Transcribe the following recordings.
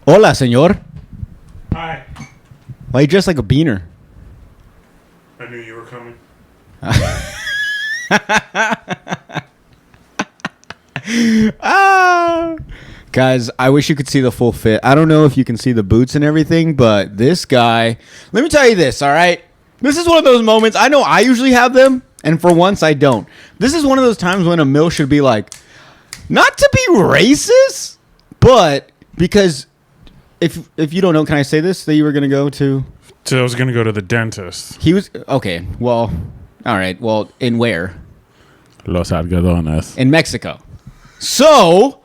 Hola, señor. Hi. Why you dressed like a beaner? I knew you were coming. Guys, I wish you could see the full fit. I don't know if you can see the boots and everything, but this guy, let me tell you this, all right? This is one of those moments. I know I usually have them, and for once I don't. This is one of those times when a mill should be like, not to be racist, but because if you don't know, can I say this, that you were going to go to? So I was going to go to the dentist. He was, okay, well, all right, well, in where? Los Algodones. In Mexico. So,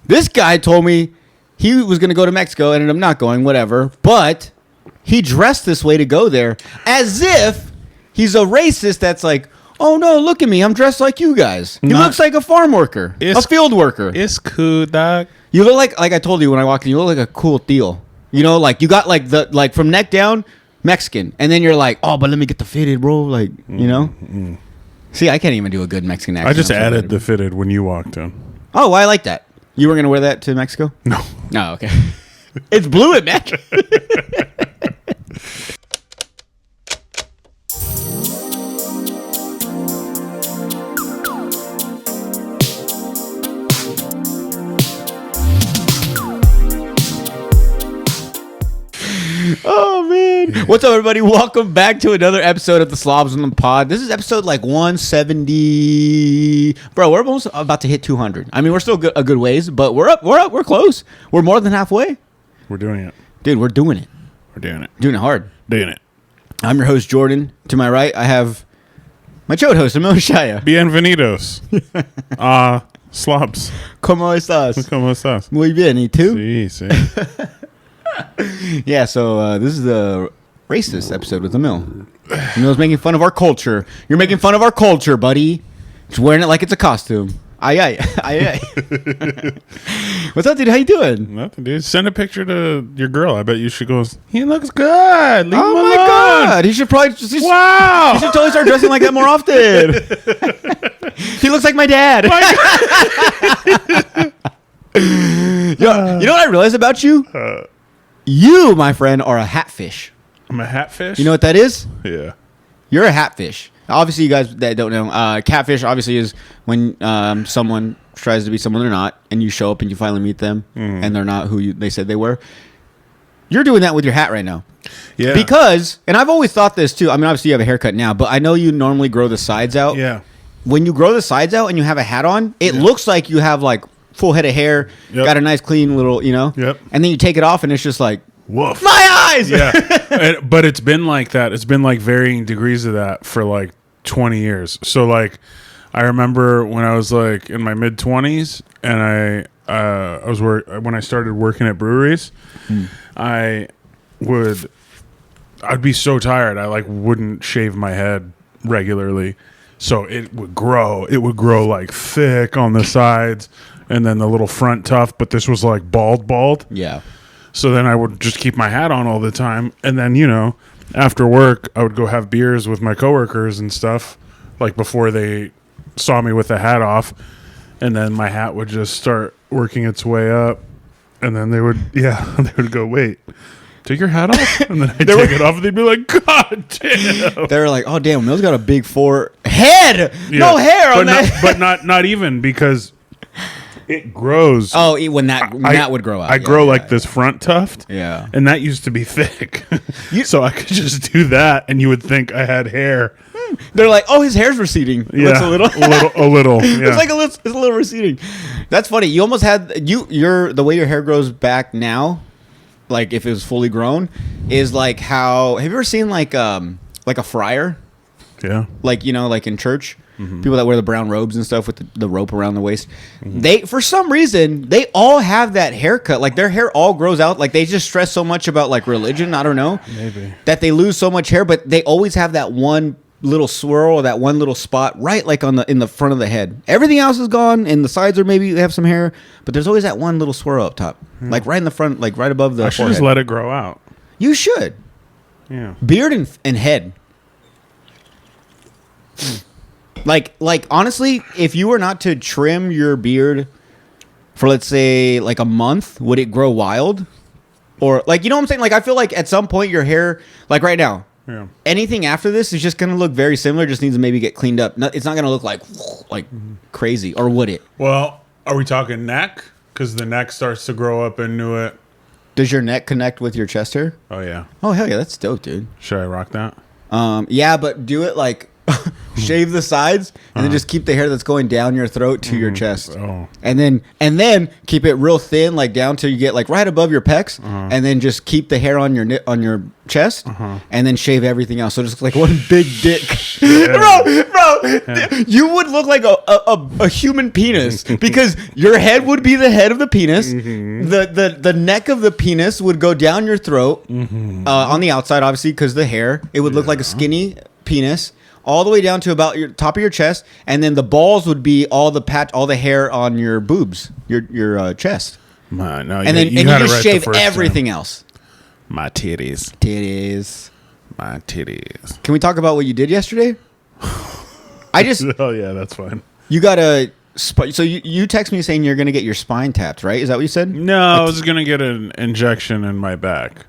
this guy told me he was going to go to Mexico, ended up not going, whatever, but he dressed this way to go there as if he's a racist that's like, oh no, look at me, I'm dressed like you guys. He looks like a farm worker, a field worker. It's cool, dog. You look like I told you when I walked in, you look like a cool deal. You know, like you got like from neck down, Mexican, and then you're like, oh, but let me get the fitted, bro. Like, you know? Mm-hmm. See, I can't even do a good Mexican accent. I just added the fitted when you walked in. Oh, well, I like that. You were going to wear that to Mexico? No. No, okay. It's blue at match. Oh, man. What's up, everybody? Welcome back to another episode of the Slobs on the Pod. This is episode like 170. Bro, we're almost about to hit 200. I mean, we're still a good ways, but we're up. We're close. We're more than halfway. We're doing it. Dude, we're doing it. We're doing it. Doing it hard. Doing it. I'm your host, Jordan. To my right, I have my chode host, Emil Shaya. Bienvenidos. Slobs. ¿Cómo estás? ¿Cómo estás? Muy bien. ¿Y tú? Sí, sí. Yeah, so this is the racist episode with Emil. Emil's making fun of our culture. You're making fun of our culture, buddy. Just wearing it like it's a costume. Aye. What's up, dude? How you doing? Nothing, dude. Send a picture to your girl. I bet you she goes, he looks good. Leave him Oh, my alone. God. He should probably just... Wow. He should totally start dressing like that more often. He looks like my dad. You know what I realized about you? You, my friend, are a hatfish. I'm a hatfish? You know what that is? Yeah. You're a hatfish. Obviously, you guys that don't know, catfish obviously is when someone tries to be someone they're not, and you show up and you finally meet them, and they're not who they said they were. You're doing that with your hat right now. Yeah. Because, and I've always thought this too, I mean, obviously you have a haircut now, but I know you normally grow the sides out. Yeah. When you grow the sides out and you have a hat on, it looks like you have like full head of hair, got a nice clean little, you know? Yep. And then you take it off and it's just like, woof. my eyes! Yeah. But it's been like that. It's been like varying degrees of that for like 20 years. So like I remember when I was like in my mid 20s and when I started working at breweries, I'd be so tired. I like wouldn't shave my head regularly. So it would grow like thick on the sides and then the little front tuft, but this was like bald. Yeah. So then I would just keep my hat on all the time. And then, you know, after work, I would go have beers with my coworkers and stuff, like before they saw me with the hat off. And then my hat would just start working its way up. And then they would go, wait, take your hat off? And then I'd take it off and they'd be like, God damn. They were like, oh, damn, Mill's got a big forehead. Yeah. No hair on that. But not even because it grows. Oh, when that would grow out. I grow like this front tuft. Yeah. And that used to be thick. So I could just do that and you would think I had hair. They're like, oh, his hair's receding. Yeah. Looks a little. a little. Yeah. It's like it's a little receding. That's funny. You almost had the way your hair grows back now, like if it was fully grown, is like how, have you ever seen like a friar? Yeah. Like, you know, like in church, people that wear the brown robes and stuff with the rope around the waist. They, for some reason, they all have that haircut. Like their hair all grows out. Like they just stress so much about like religion. I don't know. Maybe. That they lose so much hair, but they always have that one little swirl or that one little spot right like in the front of the head. Everything else is gone, and the sides are maybe they have some hair, but there's always that one little swirl up top. Like right in the front, like right above the I should forehead. just let it grow out. You should. Yeah. Beard and head. Like honestly, if you were not to trim your beard for, let's say, like a month, would it grow wild? or like, you know what I'm saying? Like, I feel like at some point your hair, like right now, Yeah. anything after this is just gonna look very similar. Just needs to maybe get cleaned up. It's not gonna look like crazy, or would it? Well, are we talking neck? Because the neck starts to grow up into it. Does your neck connect with your chest hair? Oh yeah. Oh hell yeah, that's dope, dude. Should I rock that? Yeah, but do it like shave the sides and then just keep the hair that's going down your throat to your chest. Oh. And then keep it real thin, like down till you get like right above your pecs, and then just keep the hair on your chest, and then shave everything else. So just like one big dick, bro. You would look like a human penis because your head would be the head of the penis. The neck of the penis would go down your throat, on the outside, obviously, because the hair. It would look like a skinny penis. All the way down to about your top of your chest, and then the balls would be all the hair on your boobs, your chest, Man, no, and then you just shave everything else. My titties. My My titties. Can we talk about what you did yesterday? Oh yeah, that's fine. You got so you text me saying you're gonna get your spine tapped, right? Is that what you said? No, I was gonna get an injection in my back.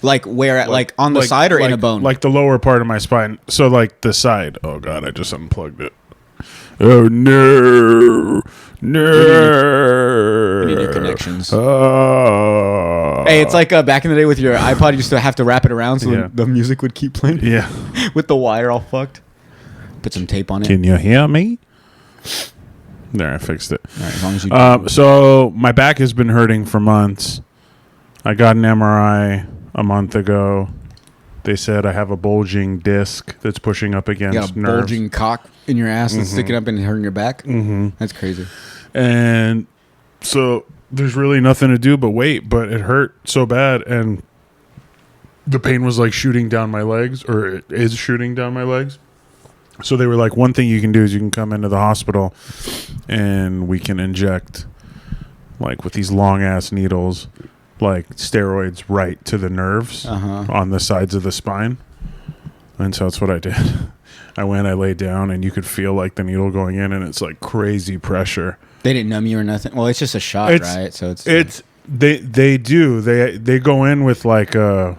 Like where at? Like on the side or in a bone? Like the lower part of my spine. So like the side. Oh god, I just unplugged it. Oh no. No. We need new connections. Oh. Hey, it's like back in the day with your iPod, you used to have to wrap it around so Yeah. the music would keep playing. Yeah. With the wire all fucked. Put some tape on it. Can you hear me? There, I fixed it. All right, as long as you So my back has been hurting for months. I got an MRI a month ago. They said I have a bulging disc that's pushing up you against got a nerves. bulging cock in your ass and sticking up and hurting your back. Mm-hmm. That's crazy. And so there's really nothing to do but wait, but it hurt so bad, and the pain was like shooting down my legs, or it is shooting down my legs. So they were like, one thing you can do is you can come into the hospital and we can inject, like with these long ass needles, like steroids right to the nerves on the sides of the spine. And so that's what I did. I went, I laid down, and you could feel like the needle going in, and it's like crazy pressure. They didn't numb you or nothing. Well, it's just a shot, right? So it's they do they go in with like a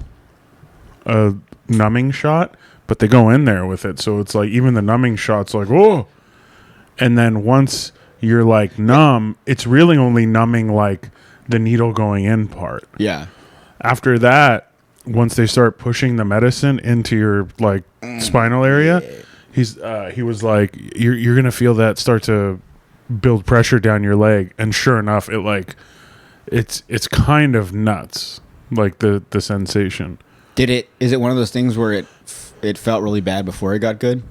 numbing shot, but they go in there with it, so it's like even the numbing shot's like whoa, and then once you're like numb, it's really only numbing like the needle going in part. Yeah. After that, once they start pushing the medicine into your like spinal area, he was like, you're gonna feel that start to build pressure down your leg, and sure enough, it like it's kind of nuts, like the sensation. Is it one of those things where it felt really bad before it got good?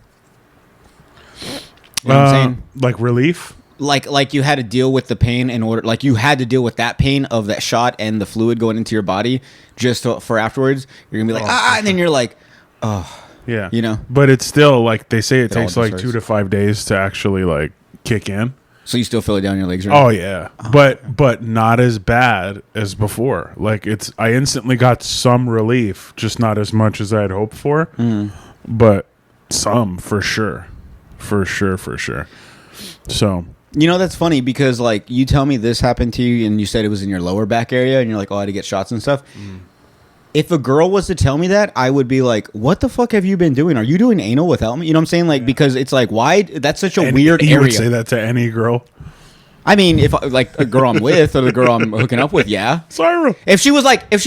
You know what I'm saying? Like relief. Like you had to deal with the pain in order, like you had to deal with that pain of that shot and the fluid going into your body just for afterwards. You're gonna be like and then you're like, oh yeah, you know. But it's still like they say it all takes like just 2 to 5 days to actually like kick in. So you still feel it down your legs, right? Oh yeah, but not as bad as before. Like I instantly got some relief, just not as much as I had hoped for, but some for sure. So. You know, that's funny because, like, you tell me this happened to you and you said it was in your lower back area and you're like, oh, I had to get shots and stuff. If a girl was to tell me that, I would be like, what the fuck have you been doing? Are you doing anal without me? You know what I'm saying? Like, because it's like, why? That's such a weird area. You would say that to any girl? I mean, if like a girl I'm with or the girl I'm hooking up with, yeah. Sorry. If she if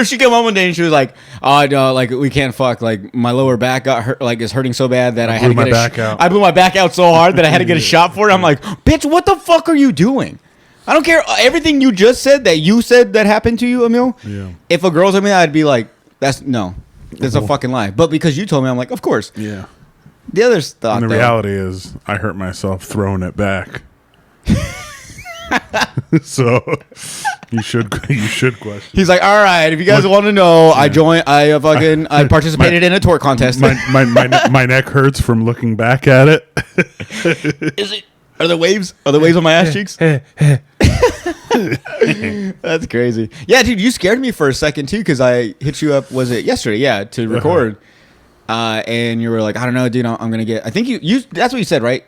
she came home one day and she was like, oh no, like we can't fuck, like my lower back got hurt, like is hurting so bad that I had to get I blew my back out so hard that I had to get a shot for it. I'm like, bitch, what the fuck are you doing? I don't care. Everything you just said that happened to you, Emil. Yeah. If a girl told me that, I'd be like, that's a fucking lie. But because you told me, I'm like, of course. Yeah. The other thought, And the reality is, I hurt myself throwing it back. So you should question. He's like, all right, if you guys want to know, I participated in a tort contest. My neck hurts from looking back at it. Is it? Are there waves? Are there waves on my ass cheeks? That's crazy. Yeah, dude, you scared me for a second too because I hit you up. Was it yesterday? Yeah, to record. And you were like, I don't know, dude. I'm gonna get. I think you. That's what you said, right?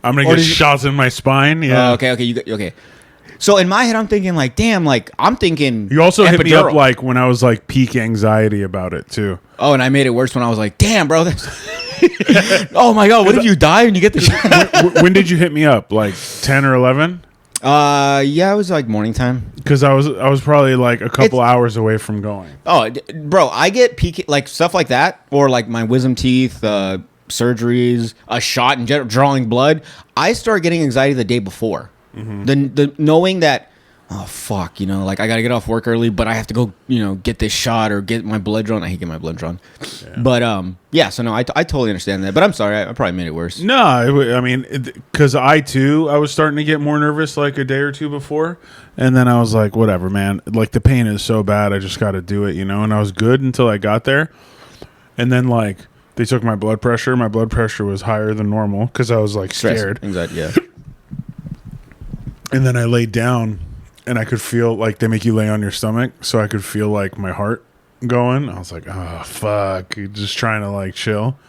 I'm gonna get shots in my spine. Yeah. Okay. Okay. So in my head, I'm thinking like, damn, like I'm thinking. You also hit me up epidural. like when I was like peak anxiety about it too. Oh, and I made it worse when I was like, damn, bro. Oh my god, what if you die and you get the shot? When did you hit me up? Like 10 or 11? Yeah, it was like morning time. Because I was probably like a couple hours away from going. Oh, bro, I get peak like stuff like that, or like my wisdom teeth, surgeries, a shot in general, drawing blood. I start getting anxiety the day before. The knowing that, oh fuck, like I gotta get off work early, but I have to go, get this shot or get my blood drawn. I hate getting my blood drawn, but yeah. So no, I totally understand that. But I'm sorry, I probably made it worse. No, I mean, because I was starting to get more nervous like a day or two before, and then I was like, whatever, man. Like the pain is so bad, I just got to do it, And I was good until I got there, and then like they took my blood pressure. My blood pressure was higher than normal because I was like scared. Anxiety, yeah. And then I laid down, and I could feel like they make you lay on your stomach, so I could feel like my heart going. I was like, oh fuck, just trying to like chill.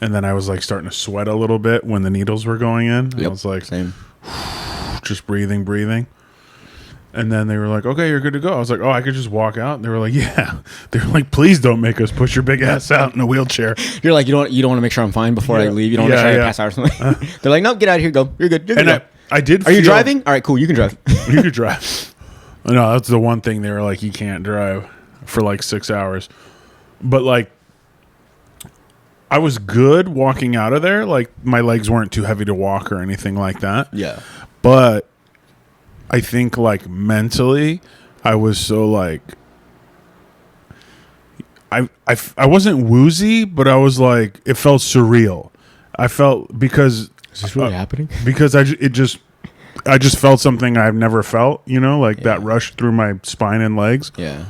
And then I was like starting to sweat a little bit when the needles were going in. Yep, I was like, same. just breathing. And then they were like, okay, you're good to go. I was like, oh, I could just walk out. And they were like, yeah. They were like, please don't make us push your big ass out in a wheelchair. You're like, you don't want to make sure I'm fine before I leave. You don't want to make sure I pass out or something. They're like, nope, get out of here, go. You're good. You're good. And I did. Are you driving? All right, cool. You can drive. You could drive. No, that's the one thing they were like, you can't drive for like 6 hours. But like, I was good walking out of there. Like my legs weren't too heavy to walk or anything like that. Yeah. But I think like mentally, I was so like, I wasn't woozy, but I was like, it felt surreal. I felt because. Is this really happening? Because I just felt something I've never felt, that rush through my spine and legs. Yeah.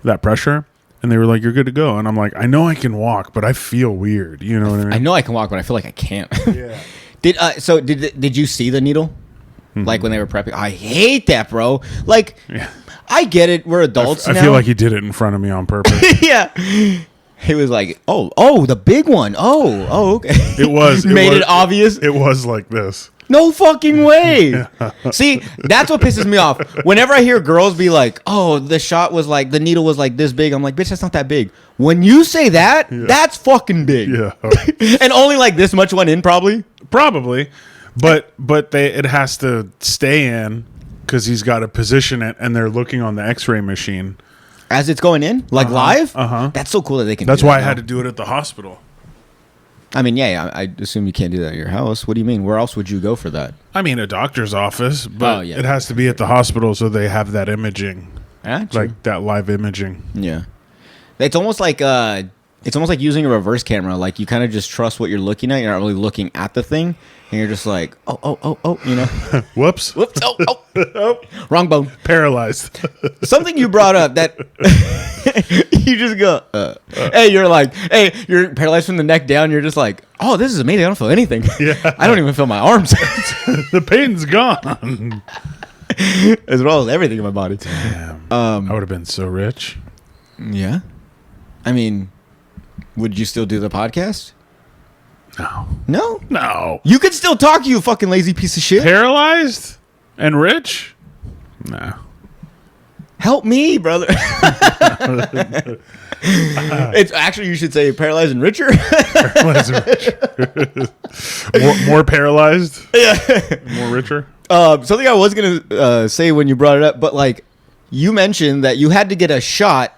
That pressure. And they were like, you're good to go. And I'm like, I know I can walk, but I feel weird. You know what I mean? I know I can walk, but I feel like I can't. Yeah. Did you see the needle? Like when they were prepping? I hate that, bro. Like, Yeah. I get it. We're adults I now. feel like he did it in front of me on purpose. Yeah. He was like, oh, the big one. Oh, okay. It was. Made it obvious. It was like this. No fucking way. See, that's what pisses me off. Whenever I hear girls be like, oh, the needle was like this big. I'm like, bitch, that's not that big. When you say that, that's fucking big. Yeah. And only like this much went in probably. Probably. But it has to stay in because he's got to position it, and they're looking on the X-ray machine. As it's going in? Like live? Uh-huh. That's so cool that they can That's do why that I had now. to do it at the hospital. I mean, yeah, I assume you can't do that at your house. What do you mean? Where else would you go for that? I mean, a doctor's office, but yeah. it has to be at the hospital so they have that imaging, Yeah, true. like that live imaging. Yeah. It's almost like using a reverse camera. Like you kind of just trust what you're looking at. You're not really looking at the thing, and you're just like, oh, Whoops. whoops, oh, wrong bone. Paralyzed. Something you brought up that you just go, hey, you're paralyzed from the neck down. You're just like, oh, this is amazing. I don't feel anything. Yeah. I don't even feel my arms. The pain's gone. As well as everything in my body. Damn. I would have been so rich. Yeah. I mean, would you still do the podcast? No? No. You could still talk, you fucking lazy piece of shit. Paralyzed and rich? No. Help me, brother. It's actually, you should say paralyzed and richer. Paralyzed and rich. more paralyzed? Yeah. More richer? Something I was going to say when you brought it up, but like you mentioned that you had to get a shot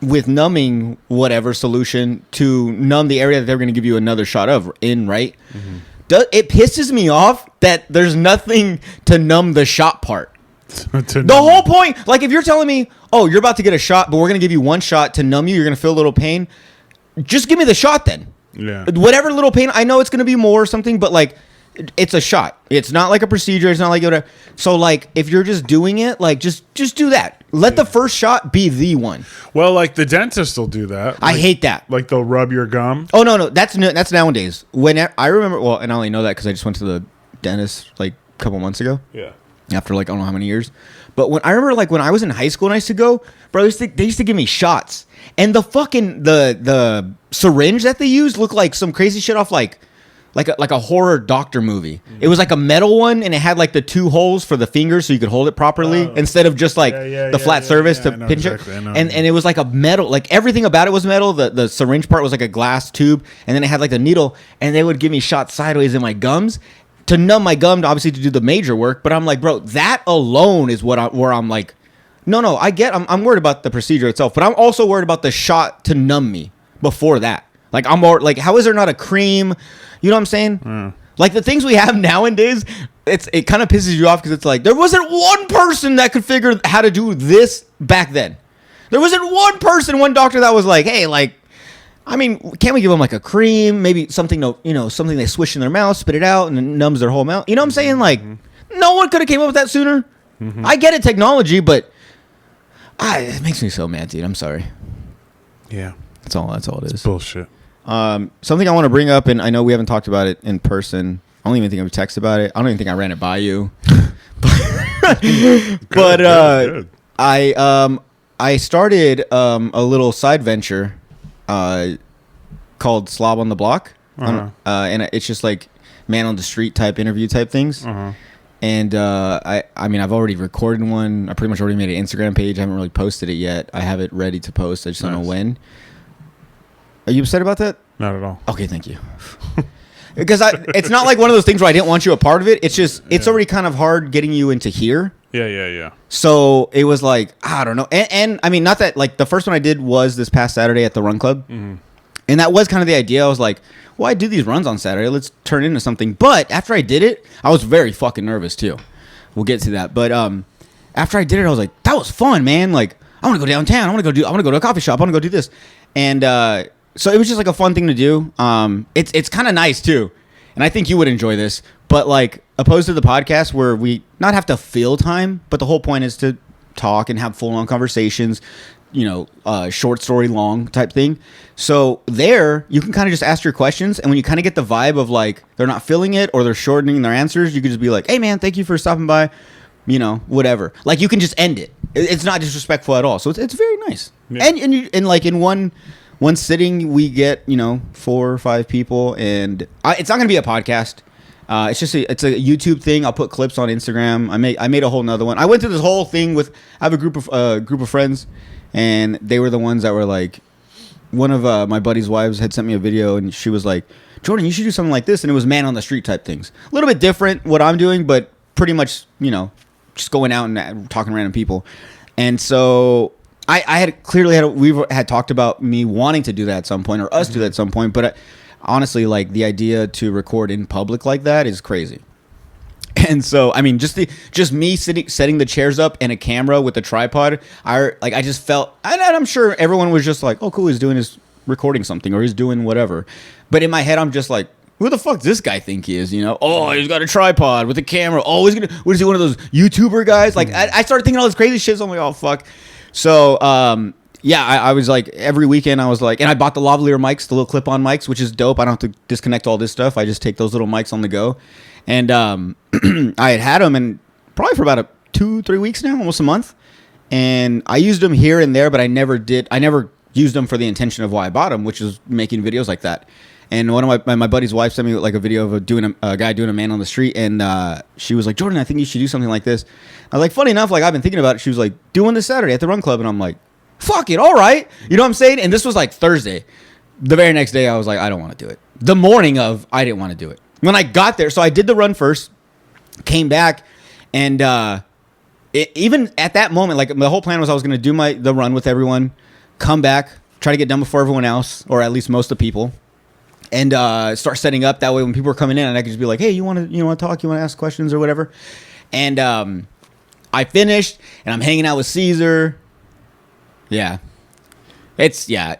with numbing whatever solution to numb the area that they're going to give you another shot of right? Mm-hmm. It pisses me off that there's nothing to numb the shot part. The whole point, like if you're telling me, oh, you're about to get a shot, but we're going to give you one shot to numb you, you're going to feel a little pain, just give me the shot then. Yeah. Whatever little pain, I know it's going to be more or something, but like it's a shot. It's not like a procedure. It's not like whatever. So like if you're just doing it, like just do that. Let the first shot be the one. Well, like the dentist will do that. I hate that. Like they'll rub your gum. Oh no, that's nowadays. When I remember, well, and I only know that because I just went to the dentist like a couple months ago. Yeah. After like I don't know how many years, but when I remember like when I was in high school and I used to go, bro, they used to give me shots, and the fucking the syringe that they used looked like some crazy shit off like like a horror doctor movie. It was like a metal one, and it had like the 2 holes for the fingers so you could hold it properly instead of just like the flat surface to pinch it. And it was like a metal, like everything about it was metal. The syringe part was like a glass tube, and then it had like the needle, and they would give me shots sideways in my gums to numb my gum, obviously to do the major work. But I'm like, bro, that alone is where I'm like, no, I'm worried about the procedure itself, but I'm also worried about the shot to numb me before that. Like, I'm more like, how is there not a cream? You know what I'm saying? Like, the things we have nowadays, it kind of pisses you off because it's like, there wasn't one person that could figure how to do this back then. There wasn't one doctor that was like, hey, like, I mean, can't we give them like a cream? Maybe something, something they swish in their mouth, spit it out, and it numbs their whole mouth. You know what I'm saying? Like, no one could have came up with that sooner. I get it, technology, but it makes me so mad, dude. I'm sorry. Yeah. That's all it is. Bullshit. Something I want to bring up, and I know we haven't talked about it in person. I don't even think I've texted about it. I don't even think I ran it by you. Good. I started a little side venture called Slob on the Block, and it's just like man on the street type interview type things. And I mean, I've already recorded one. I pretty much already made an Instagram page. I haven't really posted it yet. I have it ready to post. I just don't know when. Are you upset about that? Not at all. Okay, thank you. Because it's not like one of those things where I didn't want you a part of it. It's just, it's already kind of hard getting you into here. Yeah. So it was like, I don't know. And I mean, not that, like, the first one I did was this past Saturday at the Run Club. And that was kind of the idea. I was like, well, I do these runs on Saturday. Let's turn into something. But after I did it, I was very fucking nervous too. We'll get to that. But after I did it, I was like, that was fun, man. Like, I want to go downtown. I want to go to a coffee shop. I want to go do this. And so it was just like a fun thing to do. It's kind of nice too. And I think you would enjoy this. But like, opposed to the podcast where we not have to fill time, but the whole point is to talk and have full-on conversations, short story long type thing. So there, you can kind of just ask your questions. And when you kind of get the vibe of like, they're not filling it or they're shortening their answers, you could just be like, hey man, thank you for stopping by, whatever. Like, you can just end it. It's not disrespectful at all. So it's very nice. Yeah. And like in one sitting, we get 4 or 5 people, and it's not gonna be a podcast. It's just it's a YouTube thing. I'll put clips on Instagram. I made a whole nother one. I went through this whole thing with. I have a group of friends, and they were the ones that were like, one of my buddy's wives had sent me a video, and she was like, Jordan, you should do something like this, and it was man on the street type things. A little bit different what I'm doing, but pretty much just going out and talking to random people, and so. We had talked about me wanting to do that at some point, or us do that at some point, but honestly, like, the idea to record in public like that is crazy. And so, I mean, just me setting the chairs up and a camera with a tripod, I just felt, and I'm sure everyone was just like, oh, cool, he's doing his recording something, or he's doing whatever. But in my head, I'm just like, who the fuck does this guy think he is? Oh, he's got a tripod with a camera. Oh, what is he, one of those YouTuber guys? Like, I started thinking all this crazy shit. So I'm like, oh, fuck. So, I was like, every weekend I was like, and I bought the lavalier mics, the little clip-on mics, which is dope. I don't have to disconnect all this stuff. I just take those little mics on the go. And I had them and probably for about 2-3 weeks now, almost a month. And I used them here and there, but I never used them for the intention of why I bought them, which is making videos like that. And one of my buddy's wife sent me like a video of a guy doing a man on the street, and she was like, Jordan, I think you should do something like this. I was like, funny enough, like, I've been thinking about it. She was like, doing this Saturday at the Run Club, and I'm like, fuck it, all right. You know what I'm saying? And this was like Thursday. The very next day, I was like, I don't want to do it. The morning of, I didn't want to do it. When I got there, so I did the run first, came back, and even at that moment, like, the whole plan was I was going to do the run with everyone, come back, try to get done before everyone else, or at least most of the people. And start setting up that way when people were coming in, and I could just be like, hey, you want to talk, you want to ask questions or whatever. And I finished, and I'm hanging out with Caesar. Yeah,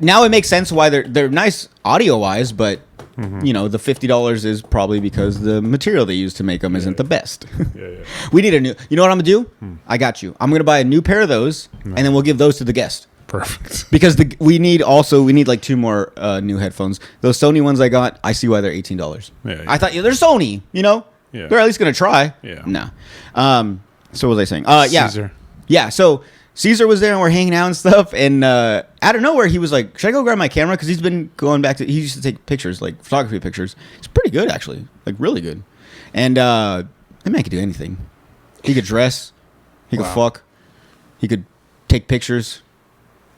now it makes sense why they're nice audio wise, but the $50 is probably because the material they use to make them isn't the best. Yeah. We need a new. You know what I'm gonna do? I got you. I'm gonna buy a new pair of those, and then we'll give those to the guest. Perfect. Because we need like 2 more new headphones. Those Sony ones I got, I see why they're $18. Yeah. I thought they're Sony, Yeah. They're at least gonna try. Yeah. No. So what was I saying? Caesar. Yeah. So Caesar was there and we're hanging out and stuff. And out of nowhere, he was like, should I go grab my camera? Because he's been going back to, he used to take pictures, like photography pictures. He's pretty good, actually. Like, really good. And that man could do anything. He could dress. He could fuck. He could take pictures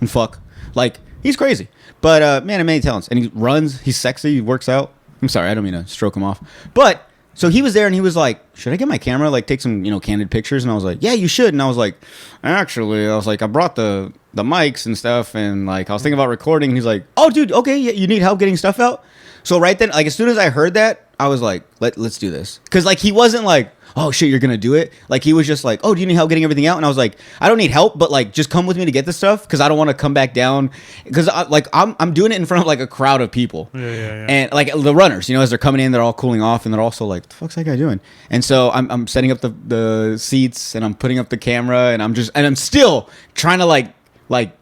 and fuck. Like, he's crazy. But, man, of many talents. And he runs. He's sexy. He works out. I'm sorry. I don't mean to stroke him off. But... so he was there and he was like, should I get my camera, like take some, candid pictures? And I was like, yeah, you should. And I was like, actually, I brought the mics and stuff. And like, I was thinking about recording. And he's like, oh, dude, okay, yeah, you need help getting stuff out? So right then, like as soon as I heard that, I was like, let's do this. Because like he wasn't like, oh shit, you're gonna do it. Like he was just like, oh, do you need help getting everything out? And I was like, I don't need help, but like just come with me to get this stuff because I don't want to come back down. Because I'm doing it in front of like a crowd of people. Yeah. And like the runners, as they're coming in, they're all cooling off, and they're also like, the fuck's that guy doing? And so I'm setting up the seats, and I'm putting up the camera, and I'm still trying to like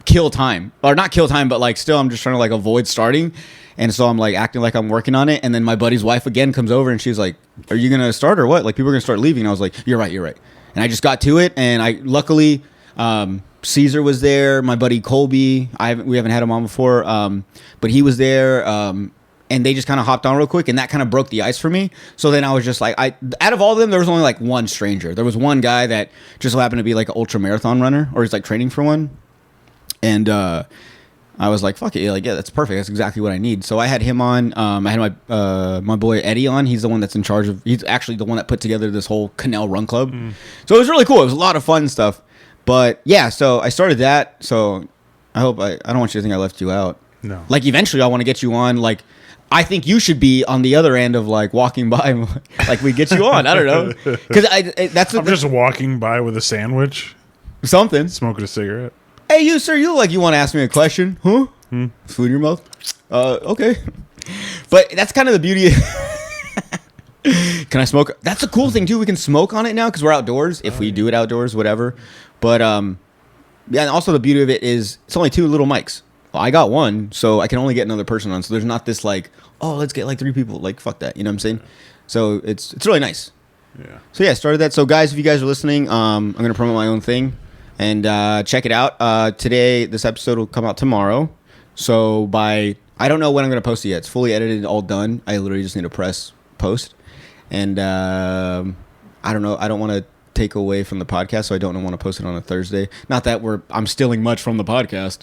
kill time, or not kill time, but like still I'm just trying to like avoid starting. And so I'm like acting like I'm working on it. And then my buddy's wife again comes over and she's like, are you going to start or what? Like people are going to start leaving. And I was like, you're right. And I just got to it. And I luckily, Caesar was there. My buddy Colby, we haven't had him on before. But he was there. And they just kind of hopped on real quick. And that kind of broke the ice for me. So then I was just like, out of all of them, there was only like one stranger. There was one guy that just so happened to be like an ultra marathon runner, or he's like training for one. And, I was like, fuck it. Like, yeah, that's perfect. That's exactly what I need. So I had him on. I had my boy Eddie on. He's the one that's in charge of, he's actually the one that put together this whole Canal Run Club. So it was really cool. It was a lot of fun stuff. But yeah, so I started that. So I hope I don't want you to think I left you out. No. Like eventually I want to get you on. Like, I think you should be on the other end of like walking by. Like we get you on. I don't know. Because I'm just walking by with a sandwich. Something. Smoking a cigarette. Hey, you, sir, you look like you want to ask me a question. Huh? Food in your mouth? Okay. But that's kind of the beauty. Can I smoke? That's a cool thing, too. We can smoke on it now because we're outdoors. If we do it outdoors, whatever. But, yeah, and also the beauty of it is it's only 2 little mics. Well, I got one, so I can only get another person on. So there's not this, like, oh, let's get, like, 3 people. Like, fuck that. You know what I'm saying? So it's really nice. Yeah. So, yeah, started that. So, guys, if you guys are listening, I'm going to promote my own thing. And check it out. Today, this episode will come out tomorrow. So I don't know when I'm going to post it yet. It's fully edited, all done. I literally just need to press post. And I don't know. I don't want to take away from the podcast, so I don't want to post it on a Thursday. Not that I'm stealing much from the podcast.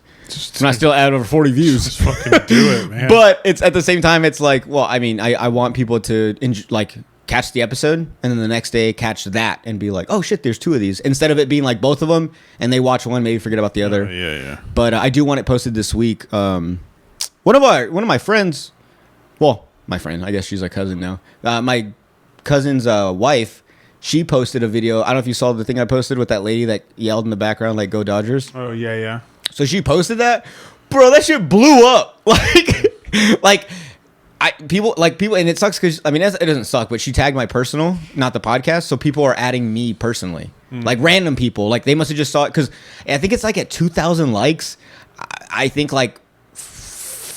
And I still add over 40 views. Just fucking do it, man. But it's at the same time, it's like, well, I mean, I want people to catch the episode and then the next day catch that and be like, oh shit, there's 2 of these, instead of it being like both of them and they watch one, maybe forget about the other. Yeah. But I do want it posted this week. One of my friends, well, my friend, I guess she's a cousin now. My cousin's wife, she posted a video. I don't know if you saw the thing I posted with that lady that yelled in the background like "Go Dodgers." Oh yeah. So she posted that, bro. That shit blew up. Like. People, and it sucks because, I mean, it doesn't suck, but she tagged my personal, not the podcast, so people are adding me personally. Like, random people. Like, they must have just saw it, because I think it's, like, at 2,000 likes, I think, like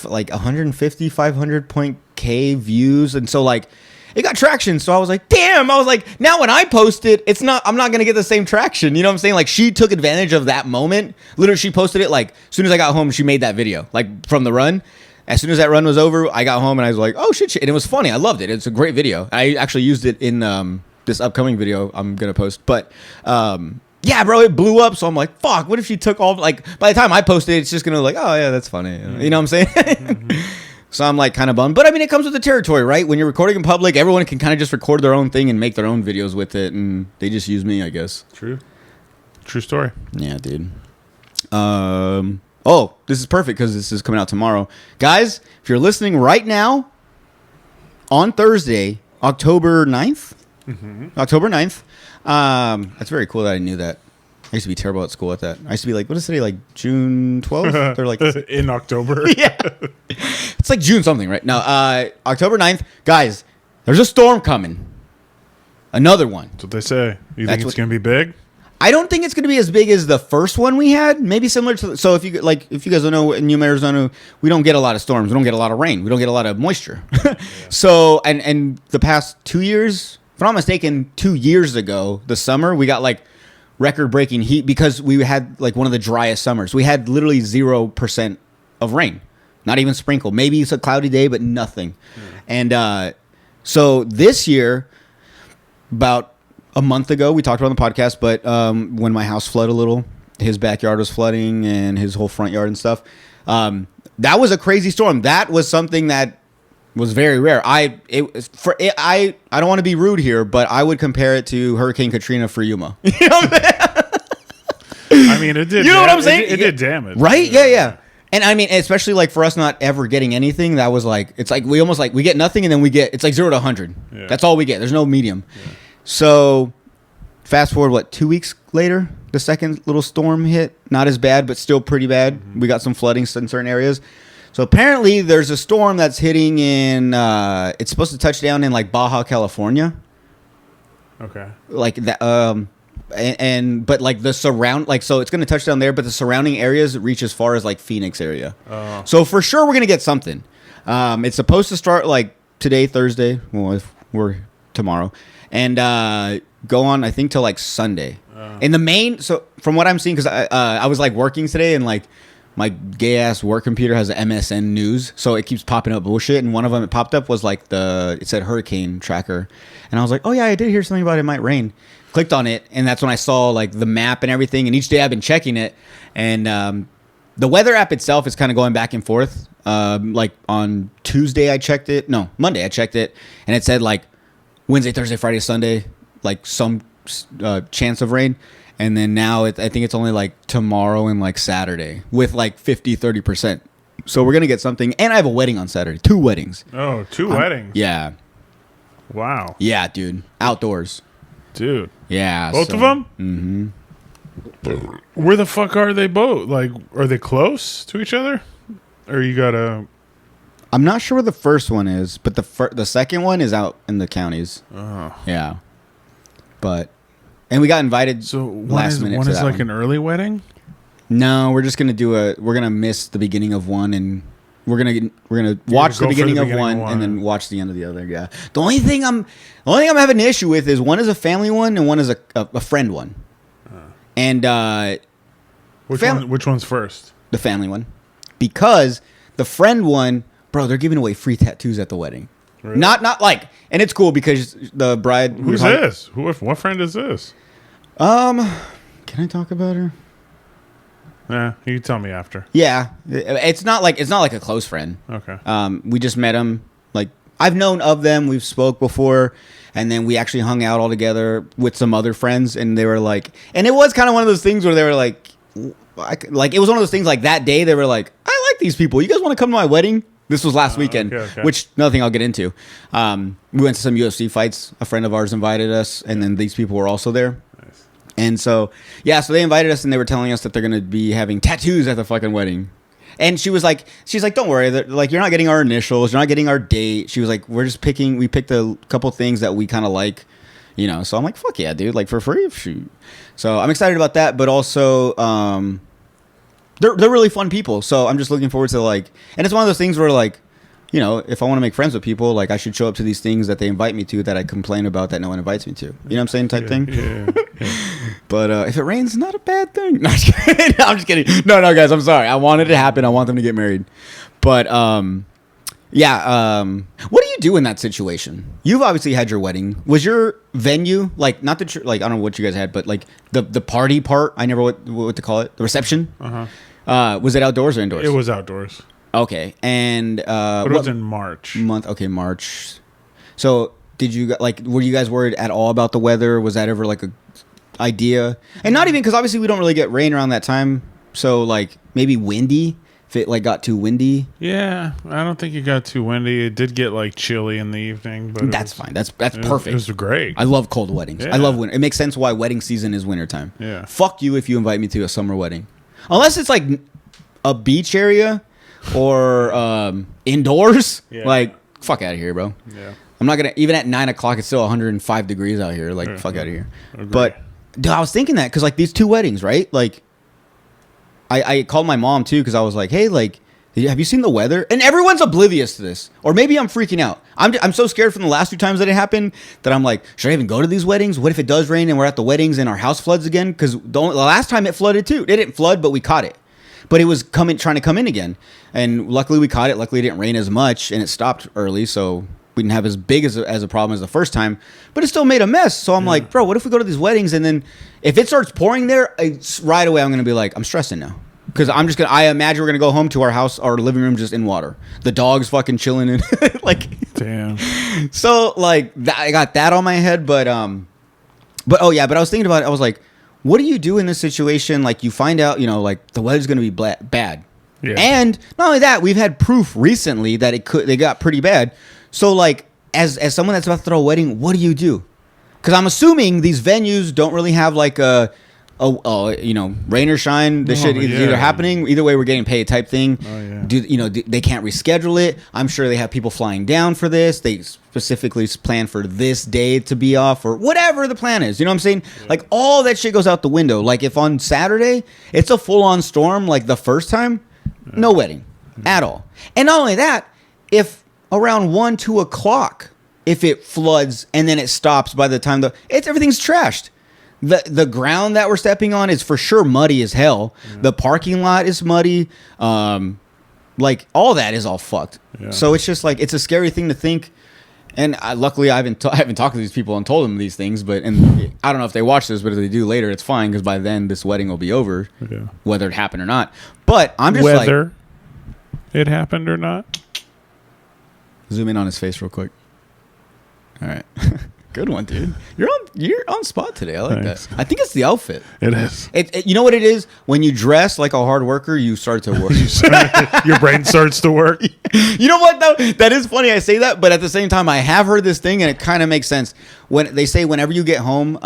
150, 500K views, and so, like, it got traction, so I was like, damn, I was like, now when I post it, I'm not going to get the same traction, you know what I'm saying? Like, she took advantage of that moment. Literally, she posted it, like, as soon as I got home, she made that video, like, from the run. As soon as that run was over, I got home and I was like, oh, shit. And it was funny. I loved it. It's a great video. I actually used it in this upcoming video I'm going to post. But, yeah, bro, it blew up. So I'm like, fuck, what if she took all, like, by the time I posted it, it's just going to like, oh, yeah, that's funny. You know what I'm saying? So I'm like kind of bummed. But, I mean, it comes with the territory, right? When you're recording in public, everyone can kind of just record their own thing and make their own videos with it. And they just use me, I guess. True story. Yeah, dude. Oh, this is perfect because this is coming out tomorrow. Guys, if you're listening right now, on Thursday, October 9th, October 9th, that's very cool that I knew that. I used to be terrible at school at that. I used to be like, what is today, like June 12th? Or like in October? Yeah. It's like June something, right? No, October 9th. Guys, there's a storm coming. Another one. That's what they say. You think it's going to be big? I don't think it's going to be as big as the first one we had. Maybe similar to. So if you guys don't know, in Yuma, Arizona, we don't get a lot of storms. We don't get a lot of rain. We don't get a lot of moisture. So and the past 2 years, if I'm not mistaken, 2 years ago, the summer we got like record-breaking heat because we had like one of the driest summers. We had literally 0% of rain, not even sprinkle. Maybe it's a cloudy day, but nothing. And so this year, about a month ago, we talked about it on the podcast, but when my house flooded a little, his backyard was flooding and his whole front yard and stuff. That was a crazy storm. That was something that was very rare. I don't want to be rude here, but I would compare it to Hurricane Katrina for Yuma. You know what I'm saying? I mean, it did. You know what I'm saying? It did damage, right? Yeah. And I mean, especially like for us not ever getting anything, that was like, it's like we almost like we get nothing and then it's like 0 to 100. Yeah. That's all we get. There's no medium. Yeah. So fast forward, 2 weeks later, the second little storm hit. Not as bad, but still pretty bad. Mm-hmm. We got some flooding in certain areas. So apparently there's a storm that's hitting in, it's supposed to touch down in like Baja, California. Okay. Like that, but like the so it's going to touch down there, but the surrounding areas reach as far as like Phoenix area. Oh. So for sure we're going to get something. It's supposed to start like today, Thursday. Well, if we're tomorrow, and go on I think till like Sunday. And the main, so from what I'm seeing, because I was like working today and like my gay ass work computer has an MSN news, so it keeps popping up bullshit. And one of them it popped up was like it said hurricane tracker, and I was like, oh yeah, I did hear something about it might rain. Clicked on it, and that's when I saw like the map and everything. And each day I've been checking it, and the weather app itself is kind of going back and forth. Like on Tuesday I checked it, no Monday I checked it, and it said like Wednesday, Thursday, Friday, Sunday, like some chance of rain. And then now I think it's only like tomorrow and like Saturday with like 50-30%. So we're going to get something. And I have a wedding on Saturday. 2 weddings. Oh, 2 weddings. Yeah. Wow. Yeah, dude. Outdoors. Dude. Yeah. Both of them? Mm-hmm. Where the fuck are they both? Like, are they close to each other? Or you got to... I'm not sure where the first one is, but the second one is out in the counties. Oh. Yeah. But... And we got invited last minute. One to is that like one. an early wedding? No, we're just gonna we're gonna miss the beginning of one, and we're gonna watch the beginning of one and then watch the end of the other. Yeah. The only thing I'm having an issue with is one is a family one and one is a friend one. And which one's first? The family one, because the friend one, bro, they're giving away free tattoos at the wedding. Really? Not like, and it's cool because the bride. Who's this? What friend is this? Can I talk about her? Yeah, you can tell me after. Yeah, it's not like a close friend. Okay. We just met him. Like I've known of them. We've spoke before, and then we actually hung out all together with some other friends, and they were like, and it was kind of one of those things where they were like it was one of those things like that day they were like, I like these people. You guys want to come to my wedding? This was last weekend, okay. Which another thing I'll get into. We went to some UFC fights. A friend of ours invited us, and then these people were also there. Nice. And so, yeah, so they invited us, and they were telling us that they're going to be having tattoos at the fucking wedding. And she's like, don't worry. Like, you're not getting our initials. You're not getting our date. She was like, we picked a couple things that we kind of like, you know. So I'm like, fuck yeah, dude. Like, for free? Shoot. So I'm excited about that, but also... They're really fun people, so I'm just looking forward to like, and it's one of those things where like, you know, if I want to make friends with people, like I should show up to these things that they invite me to that I complain about that no one invites me to. You know what I'm saying? Type thing. Yeah. But if it rains, not a bad thing. No, I'm just kidding. No, guys, I'm sorry. I wanted it to happen. I want them to get married. But yeah. What do you do in that situation? You've obviously had your wedding. Was your venue like not the like I don't know what you guys had, but like the party part? I never what to call it. The reception. Was it outdoors or indoors? It was outdoors. Okay, and but it was in March. March. So did you were you guys worried at all about the weather? Was that ever like a idea? And not even because obviously we don't really get rain around that time. So like maybe windy. If it like got too windy. Yeah, I don't think it got too windy. It did get like chilly in the evening, but that's fine. That's perfect. It was great. I love cold weddings. Yeah. I love winter. It makes sense why wedding season is wintertime. Yeah. Fuck you if you invite me to a summer wedding. Unless it's like a beach area or indoors. Yeah. Like, fuck out of here, bro. Yeah. I'm not going to, even at 9 o'clock, it's still 105 degrees out here. Like, fuck out of here. Agreed. But, dude, I was thinking that because, like, these 2 weddings, right? Like, I called my mom, too, because I was like, hey, like, Have you seen the weather? And everyone's oblivious to this. Or maybe I'm freaking out. I'm so scared from the last 2 times that it happened that I'm like, should I even go to these weddings? What if it does rain and we're at the weddings and our house floods again? Because the last time it flooded too. It didn't flood, but we caught it. But it was trying to come in again. And luckily we caught it. Luckily it didn't rain as much and it stopped early. So we didn't have as big as a problem as the first time. But it still made a mess. So I'm like, bro, what if we go to these weddings and then if it starts pouring there, right away I'm going to be like, I'm stressing now. Because I imagine we're going to go home to our house, our living room just in water. The dog's fucking chilling in. Like, damn. So, like, I got that on my head. But I was thinking about it. I was like, what do you do in this situation? Like, you find out, like, the weather's going to be bad. Yeah. And not only that, we've had proof recently that they got pretty bad. So, like, as someone that's about to throw a wedding, what do you do? Because I'm assuming these venues don't really have, like, rain or shine, this shit is either happening. Either way, we're getting paid type thing. Oh, yeah. They can't reschedule it. I'm sure they have people flying down for this. They specifically plan for this day to be off or whatever the plan is. You know what I'm saying? Yeah. Like all that shit goes out the window. Like if on Saturday it's a full on storm, like the first time, no wedding at all. And not only that, if around 1, 2 o'clock, if it floods and then it stops by the time everything's trashed. The ground that we're stepping on is for sure muddy as hell. Yeah. The parking lot is muddy. Like all that is all fucked. Yeah. So it's just like it's a scary thing to think. And luckily I haven't talked to these people and told them these things. And I don't know if they watch this, but if they do later, it's fine because by then this wedding will be over, whether it happened or not. But I'm just whether it happened or not. Zoom in on his face real quick. All right. Good one, dude. You're on spot today. I like that. I think it's the outfit. It is. You know what it is? When you dress like a hard worker, you start to work. Your brain starts to work. You know what, though? That is funny I say that, but at the same time, I have heard this thing, and it kind of makes sense. When they say whenever you get home,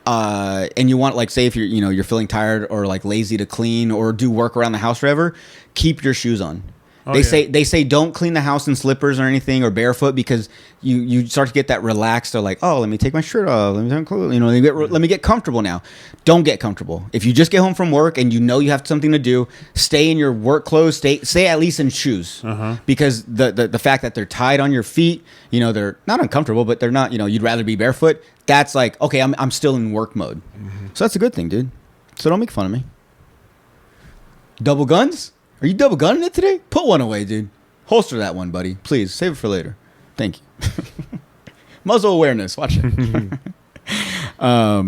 and you want, like, say if you're feeling tired or, like, lazy to clean or do work around the house or whatever, keep your shoes on. They say don't clean the house in slippers or anything or barefoot because you start to get that relaxed. They're like, oh, let me take my shirt off. Let me get comfortable now. Don't get comfortable. If you just get home from work and you have something to do, stay in your work clothes. Stay at least in shoes because the fact that they're tied on your feet, they're not uncomfortable, but they're not. You'd rather be barefoot. That's like okay, I'm still in work mode. So that's a good thing, dude. So don't make fun of me. Double guns. Are you double gunning it today? Put one away, dude. Holster that one, buddy. Please, save it for later. Thank you. Muzzle awareness. Watch it. What was I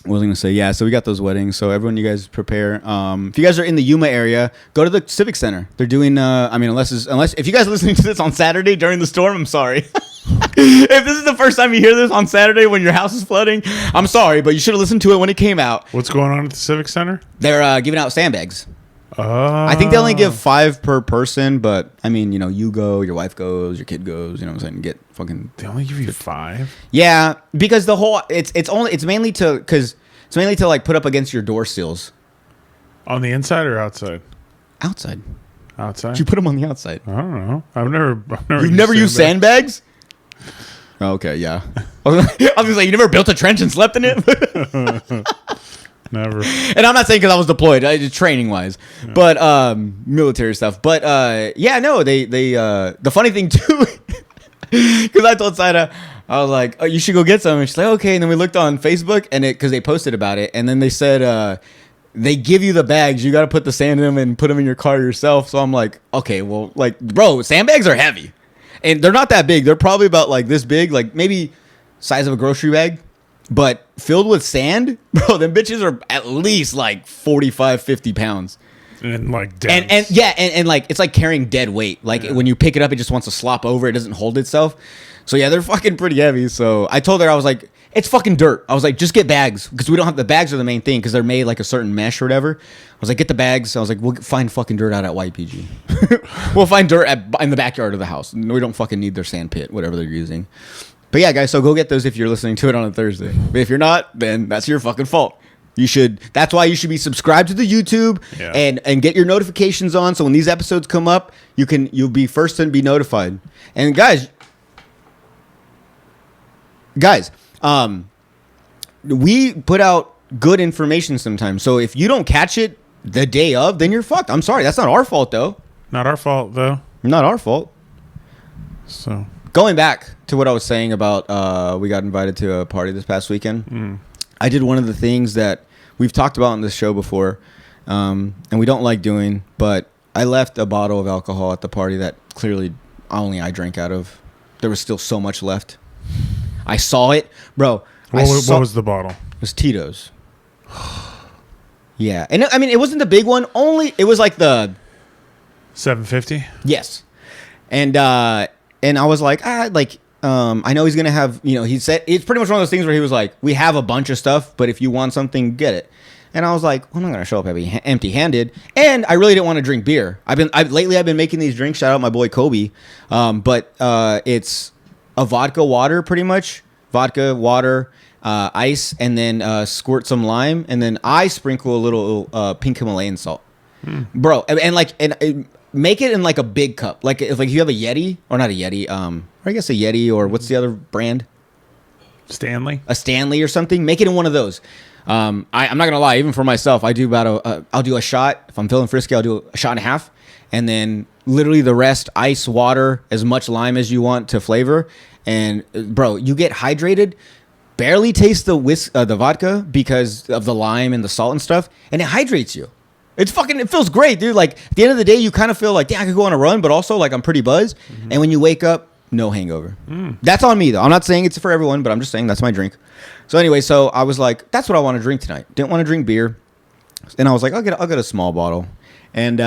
going to say? Yeah, so we got those weddings. So everyone, you guys prepare. If you guys are in the Yuma area, go to the Civic Center. They're doing, unless if you guys are listening to this on Saturday during the storm, I'm sorry. If this is the first time you hear this on Saturday when your house is flooding, I'm sorry, but you should have listened to it when it came out. What's going on at the Civic Center? They're giving out sandbags. I think they only give 5 per person, but you go, your wife goes, your kid goes, what I'm saying, get fucking. They only give you 5? Yeah, because the whole it's mainly to like put up against your door sills. On the inside or outside? Outside. Outside. You put them on the outside. I don't know. I've never. You've never used sandbags? Oh, okay, yeah. I was gonna say you never built a trench and slept in it. Never. And I'm not saying because I was deployed, training wise, but military stuff. But no, they the funny thing too, because I told Saida, I was like, oh, you should go get some, and she's like, okay. And then we looked on Facebook, and because they posted about it, and then they said they give you the bags, you got to put the sand in them and put them in your car yourself. So I'm like, okay, well, like, bro, sandbags are heavy, and they're not that big. They're probably about like this big, like maybe size of a grocery bag. But filled with sand, bro, them bitches are at least like 45, 50 pounds. And like dense. And like it's like carrying dead weight. Like when you pick it up, it just wants to slop over. It doesn't hold itself. So yeah, they're fucking pretty heavy. So I told her, I was like, it's fucking dirt. I was like, just get bags because we don't have the bags are the main thing because they're made like a certain mesh or whatever. I was like, get the bags. I was like, we'll find fucking dirt out at YPG. We'll find dirt in the backyard of the house. We don't fucking need their sand pit, whatever they're using. But yeah, guys, so go get those if you're listening to it on a Thursday. But if you're not, then that's your fucking fault. That's why you should be subscribed to the YouTube and get your notifications on. So when these episodes come up, you'll be first to be notified. And guys, we put out good information sometimes. So if you don't catch it the day of, then you're fucked. I'm sorry. That's not our fault, though. Not our fault, though. Not our fault. So Going back to what I was saying about we got invited to a party this past weekend. I did one of the things that we've talked about on this show before, and we don't like doing, but I left a bottle of alcohol at the party that clearly only I drank out of. There was still so much left. I saw it, bro. what was the bottle? It was Tito's. Yeah, and I mean it wasn't the big one. It was like the $7.50. yes, and I was like I know he's gonna have, he said it's pretty much one of those things where he was like, we have a bunch of stuff, but if you want something, get it. And I was like, well, I'm not gonna show up empty-handed, and I really didn't want to drink beer. Lately I've been making these drinks. Shout out my boy Kobe, but it's a vodka water, pretty much vodka water, ice, and then squirt some lime, and then I sprinkle a little pink Himalayan salt, bro, and make it in like a big cup, like if you have a Yeti, or not a Yeti, or I guess a Yeti, or what's the other brand? Stanley. A Stanley or something. Make it in one of those. I'm not gonna lie, even for myself, I do about I'll do a shot. If I'm feeling frisky, I'll do a shot and a half, and then literally the rest ice, water, as much lime as you want to flavor. And bro, you get hydrated. Barely taste the vodka because of the lime and the salt and stuff, and it hydrates you. It feels great, dude. Like at the end of the day, you kind of feel like, I could go on a run, but also like I'm pretty buzzed. And when you wake up, no hangover. That's on me though. I'm not saying it's for everyone, but I'm just saying that's my drink. So anyway, so I was like, that's what I want to drink tonight. Didn't want to drink beer, and I was like, I'll get a small bottle. And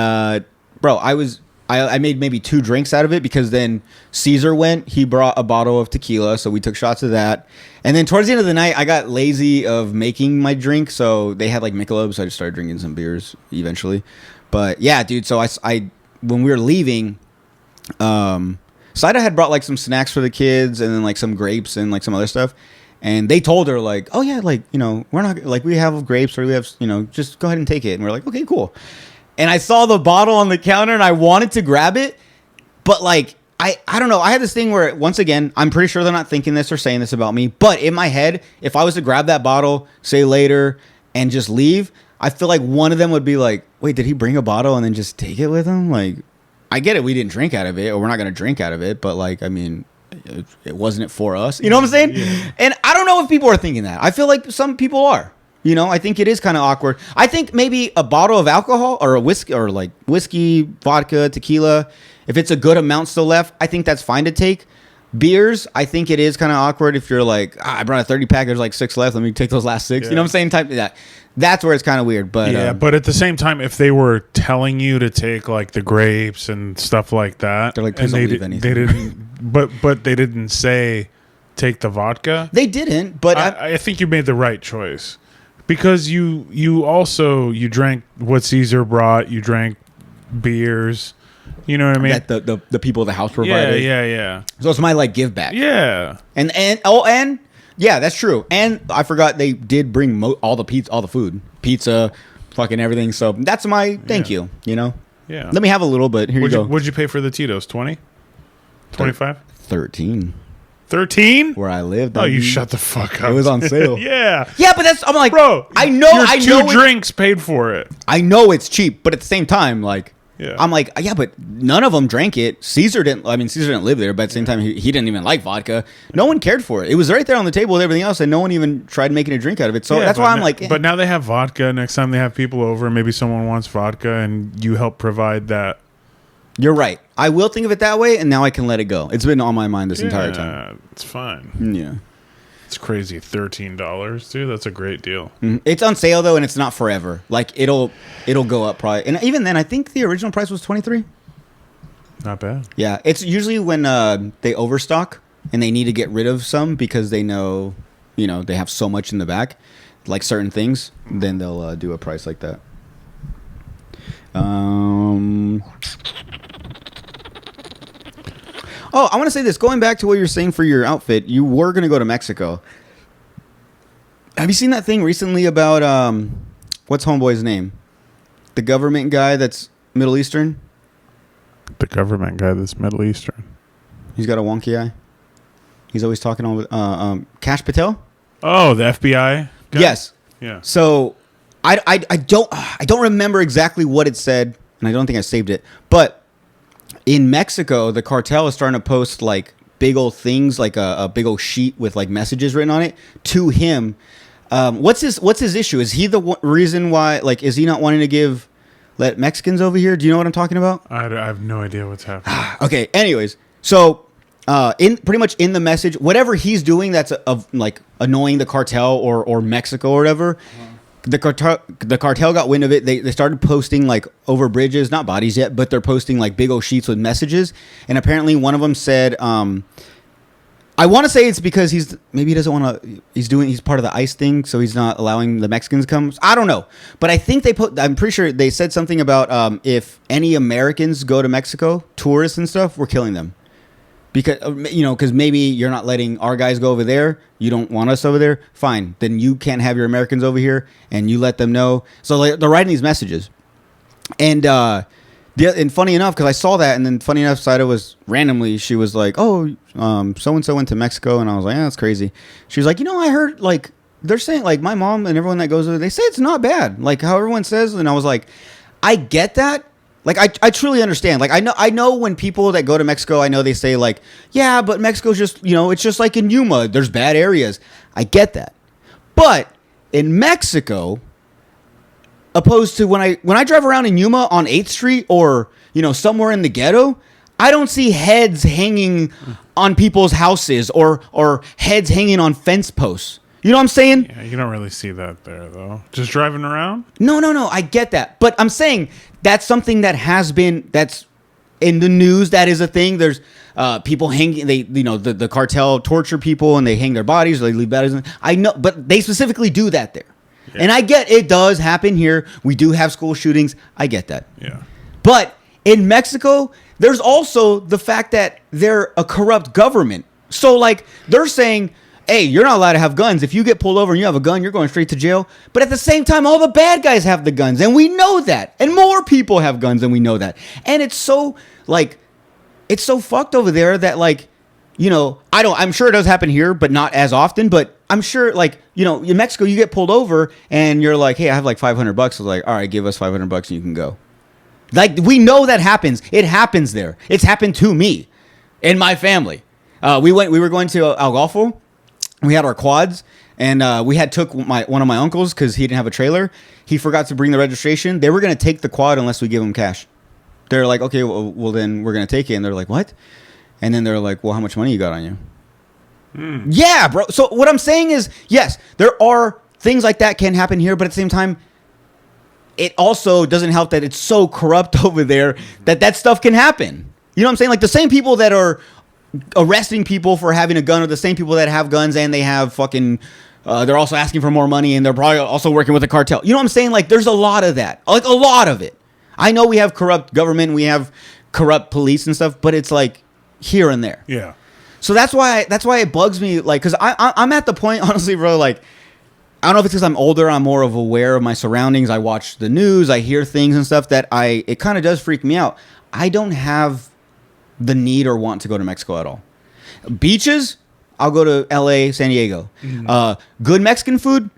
bro, I made maybe 2 drinks out of it, because then Caesar went. He brought a bottle of tequila, so we took shots of that. And then towards the end of the night, I got lazy of making my drink, so they had like Michelob, so I just started drinking some beers eventually. But yeah, dude. So I when we were leaving, Saida had brought like some snacks for the kids, and then like some grapes and like some other stuff. And they told her like, oh yeah, like, we're not like, we have grapes, or we have, just go ahead and take it. And we're like, okay, cool. And I saw the bottle on the counter, and I wanted to grab it, but like, I don't know. I had this thing where, once again, I'm pretty sure they're not thinking this or saying this about me, but in my head, if I was to grab that bottle, say later, and just leave, I feel like one of them would be like, wait, did he bring a bottle and then just take it with him? Like, I get it, we didn't drink out of it, or we're not going to drink out of it, but like, I mean, it wasn't for us. You know what I'm saying? Yeah. And I don't know if people are thinking that. I feel like some people are. I think it is kind of awkward. I think maybe a bottle of alcohol, or a whiskey, or like whiskey, vodka, tequila, if it's a good amount still left, I think that's fine to take. Beers, I think it is kind of awkward if you're like, I brought a 30 pack, there's like 6 left, let me take those last 6. Yeah. You know what I'm saying? Type of that. That's where it's kind of weird. But yeah, but at the same time, if they were telling you to take like the grapes and stuff like that, they're like, please don't leave anything. They didn't, but they didn't say take the vodka. They didn't, but I think you made the right choice, because you drank what Caesar brought, you drank beers. You know what I mean? That the people of the house provided. Yeah. So it's my like give back. Yeah. And yeah, that's true. And I forgot they did bring all the food, pizza, fucking everything. So that's my thank you. Yeah. Let me have a little bit. Here you go. What'd you pay for the Tito's? 20? 25? 13. 13? Where I lived. Oh, you shut the fuck up. It was on sale. Yeah, but I'm like, bro, I know. Two drinks paid for it. I know it's cheap, but at the same time, like. Yeah. I'm like, yeah, but none of them drank it. Caesar didn't live there, but at the same time, he didn't even like vodka. No one cared for it. It was right there on the table with everything else, and no one even tried making a drink out of it. So that's why I'm like... But now they have vodka. Next time they have people over, maybe someone wants vodka, and you help provide that. You're right. I will think of it that way, and now I can let it go. It's been on my mind this entire time. It's fine. Yeah. It's crazy. $13, dude. That's a great deal. Mm-hmm. It's on sale though, and it's not forever. Like it'll go up probably. And even then, I think the original price was $23. Not bad. Yeah, it's usually when they overstock and they need to get rid of some because they know, they have so much in the back, like certain things. Then they'll do a price like that. Oh, I want to say this. Going back to what you're saying for your outfit, you were going to go to Mexico. Have you seen that thing recently about, what's Homeboy's name? The government guy that's Middle Eastern? The government guy that's Middle Eastern. He's got a wonky eye. He's always talking on Kash Patel? Oh, the FBI guy? Yes. Yeah. So I don't remember exactly what it said, and I don't think I saved it. But in Mexico, the cartel is starting to post like big old things, like a big old sheet with like messages written on it to him. What's his issue? Is he the reason why? Like, is he not wanting to let Mexicans over here? Do you know what I'm talking about? I have no idea what's happening. Okay. Anyways, so in pretty much in the message, whatever he's doing that's of like annoying the cartel or Mexico or whatever. The cartel got wind of it. They started posting like over bridges, not bodies yet, but they're posting like big old sheets with messages. And apparently one of them said, I want to say it's because he doesn't want to, he's part of the ICE thing. So he's not allowing the Mexicans to come. I don't know. But I think I'm pretty sure they said something about if any Americans go to Mexico, tourists and stuff, we're killing them. Because, because maybe you're not letting our guys go over there. You don't want us over there. Fine. Then you can't have your Americans over here, and you let them know. So like, they're writing these messages. And and funny enough, because I saw that, and then funny enough, Saida was randomly, she was like, oh, so-and-so went to Mexico. And I was like, yeah, that's crazy. She was like, I heard, like, they're saying, like, my mom and everyone that goes there, they say it's not bad. Like, how everyone says. And I was like, I get that. Like, I truly understand. Like, I know when people that go to Mexico, I know they say, like, yeah, but Mexico's just, it's just like in Yuma. There's bad areas. I get that. But in Mexico, opposed to when I drive around in Yuma on 8th Street or, somewhere in the ghetto, I don't see heads hanging on people's houses or heads hanging on fence posts. You know what I'm saying? Yeah, you don't really see that there, though. Just driving around? No. I get that. But I'm saying that's something that's in the news. That is a thing. There's people hanging. The cartel torture people and they hang their bodies or they leave bodies. I know, but they specifically do that there. Yeah. And I get it does happen here. We do have school shootings. I get that. Yeah. But in Mexico, there's also the fact that they're a corrupt government. So, like, they're saying, hey, you're not allowed to have guns. If you get pulled over and you have a gun, you're going straight to jail. But at the same time, all the bad guys have the guns. And we know that. And more people have guns, and we know that. And it's so, like, it's so fucked over there that, like, I'm sure it does happen here, but not as often. But I'm sure, like, in Mexico, you get pulled over and you're like, hey, I have like $500. I was like, all right, give us $500 and you can go. Like, we know that happens. It happens there. It's happened to me and my family. We were going to El Golfo. We had our quads, and we had took one of my uncles because he didn't have a trailer. He forgot to bring the registration. They were going to take the quad unless we give them cash. They're like, okay, well then we're going to take it. And they're like, what? And then they're like, well, how much money you got on you? Yeah, bro. So what I'm saying is, yes, there are things like that can happen here, but at the same time, it also doesn't help that it's so corrupt over there that stuff can happen. You know what I'm saying? Like, the same people that are arresting people for having a gun are the same people that have guns and they have fucking they're also asking for more money and they're probably also working with a cartel. You know what I'm saying? Like, there's a lot of that. Like, a lot of it. I know we have corrupt government, we have corrupt police and stuff, but it's like here and there. Yeah. So that's why it bugs me, like, because I'm at the point, honestly, bro, like, I don't know if it's because I'm older, I'm more of aware of my surroundings, I watch the news, I hear things and stuff that it kind of does freak me out. I don't have the need or want to go to Mexico at all. Beaches, I'll go to LA, San Diego. Good Mexican food,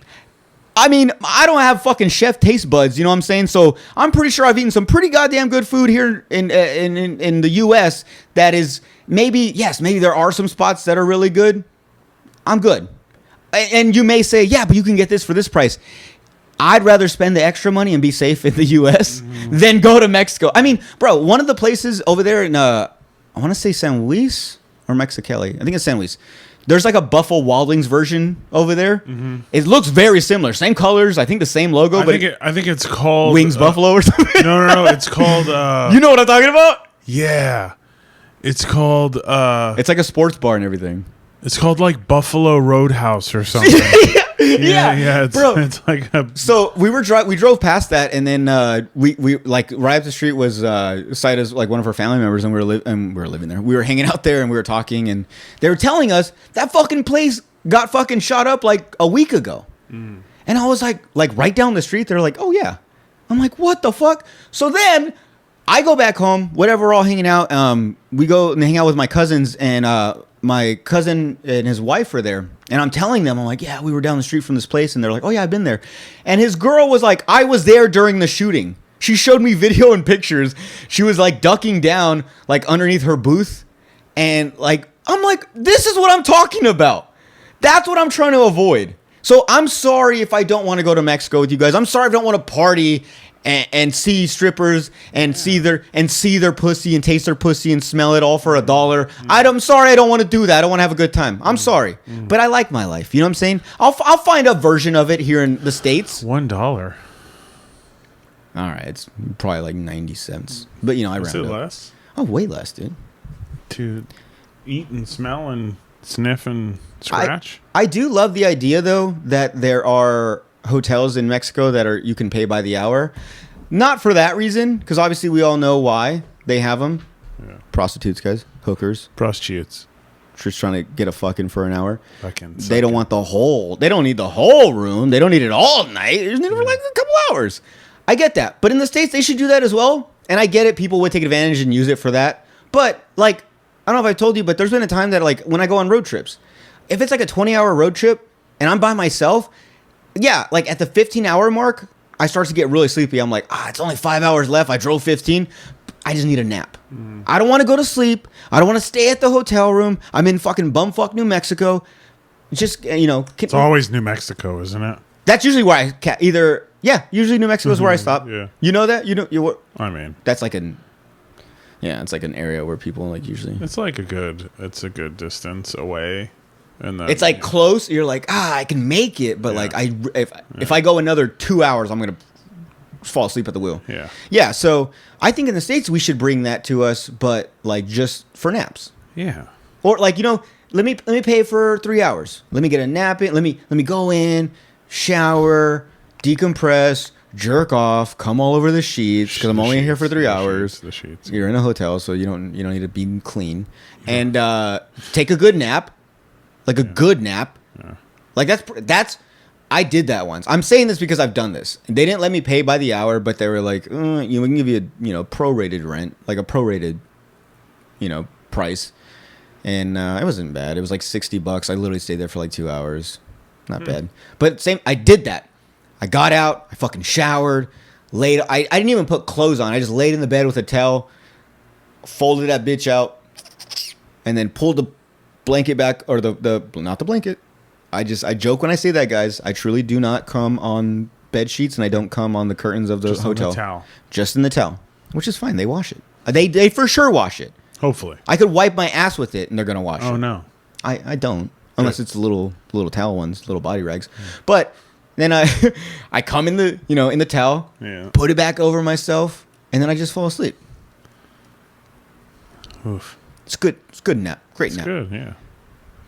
I mean, I don't have fucking chef taste buds, you know what I'm saying? So I'm pretty sure I've eaten some pretty goddamn good food here in the US that is maybe there are some spots that are really good. I'm good. And you may say, yeah, but you can get this for this price. I'd rather spend the extra money and be safe in the US than go to Mexico. I mean, bro, one of the places over there in I want to say San Luis or Mexicali. I think it's San Luis. There's like a Buffalo Wild Wings version over there. Mm-hmm. It looks very similar. Same colors. I think the same logo. I think it's called Wings Buffalo or something. No. It's called. You know what I'm talking about? Yeah. It's called. It's like a sports bar and everything. It's called like Buffalo Roadhouse or something. Yeah. It's like so we drove past that, and then we like right up the street was Saida's like one of her family members, and we were living there. We were hanging out there, and we were talking, and they were telling us that fucking place got fucking shot up like a week ago, and I was like right down the street. They're like, oh yeah, I'm like, what the fuck? So then I go back home, whatever, we're all hanging out. We go and hang out with my cousins, and my cousin and his wife were there, and I'm telling them, I'm like, yeah, we were down the street from this place, and they're like, oh yeah, I've been there. And his girl was like, I was there during the shooting. She showed me video and pictures. She was like ducking down like underneath her booth, and like I'm like, this is what I'm talking about. That's what I'm trying to avoid. So I'm sorry if I don't want to go to Mexico with you guys. I'm sorry if I don't want to party and see strippers and see their pussy and taste their pussy and smell it all for $1. I'm sorry I don't want to do that. I don't want to have a good time. I'm sorry, but I like my life. You know what I'm saying? I'll find a version of it here in the States. $1. All right, it's probably like 90 cents. But you know, I round Is it up. less? Oh, way less, dude. To eat and smell and sniff and scratch? I do love the idea though that there are hotels in Mexico that are you can pay by the hour. Not for that reason, because obviously we all know why they have them. Yeah. Prostitutes, guys, hookers, Prostitutes. just trying to get a fucking for an hour. Fucking They don't want the whole. They don't need the whole room. They don't need it all night. They just need it for like a couple hours. I get that, but in the States they should do that as well. And I get it. People would take advantage and use it for that. But like, I don't know if I told you, but there's been a time that like when I go on road trips, if it's like a 20-hour road trip and I'm by myself, yeah, like at the 15-hour mark, I start to get really sleepy. I'm like, it's only 5 hours left. I drove 15. I just need a nap. I don't want to go to sleep. I don't want to stay at the hotel room. I'm in fucking bumfuck New Mexico. Just, you know. It's always New Mexico, isn't it? That's usually where I either, yeah, usually New Mexico is where I stop. Yeah. You know that? You know, I mean, that's like it's like an area where people like usually. it's a good distance away. And then, It's like close. You're like, I can make it, but Yeah. like if I go another 2 hours, I'm gonna fall asleep at the wheel. Yeah. Yeah. So I think in the States we should bring that to us, but like just for naps, Yeah. or like let me pay for 3 hours. Let me get a nap in. Let me go in, shower, decompress, jerk off, come all over the sheets because I'm only here for 3 hours. The sheets. You're in a hotel, so you don't need to be clean, and take a good nap. Like a good nap. Yeah. Like that's I did that once. I'm saying this because I've done this. They didn't let me pay by the hour, but they were like, we can give you a prorated rent, like a prorated, price. And it wasn't bad. It was like $60. I literally stayed there for like 2 hours. Not bad. But I did that. I got out, I fucking showered, laid I didn't even put clothes on. I just laid in the bed with a towel, folded that bitch out, and then pulled the blanket back, or the not the blanket. I joke when I say that, guys. I truly do not come on bed sheets, and I don't come on the curtains of the Just hotel. on the towel. Just in the towel, which is fine. They wash it. They for sure wash it. Hopefully. I could wipe my ass with it, and they're gonna wash it. Oh no. I don't, unless it's little towel ones, little body rags. But then I come in the in the towel, Yeah. put it back over myself, and then I just fall asleep. Oof. It's good. It's good nap. Great It's nap. good. Yeah.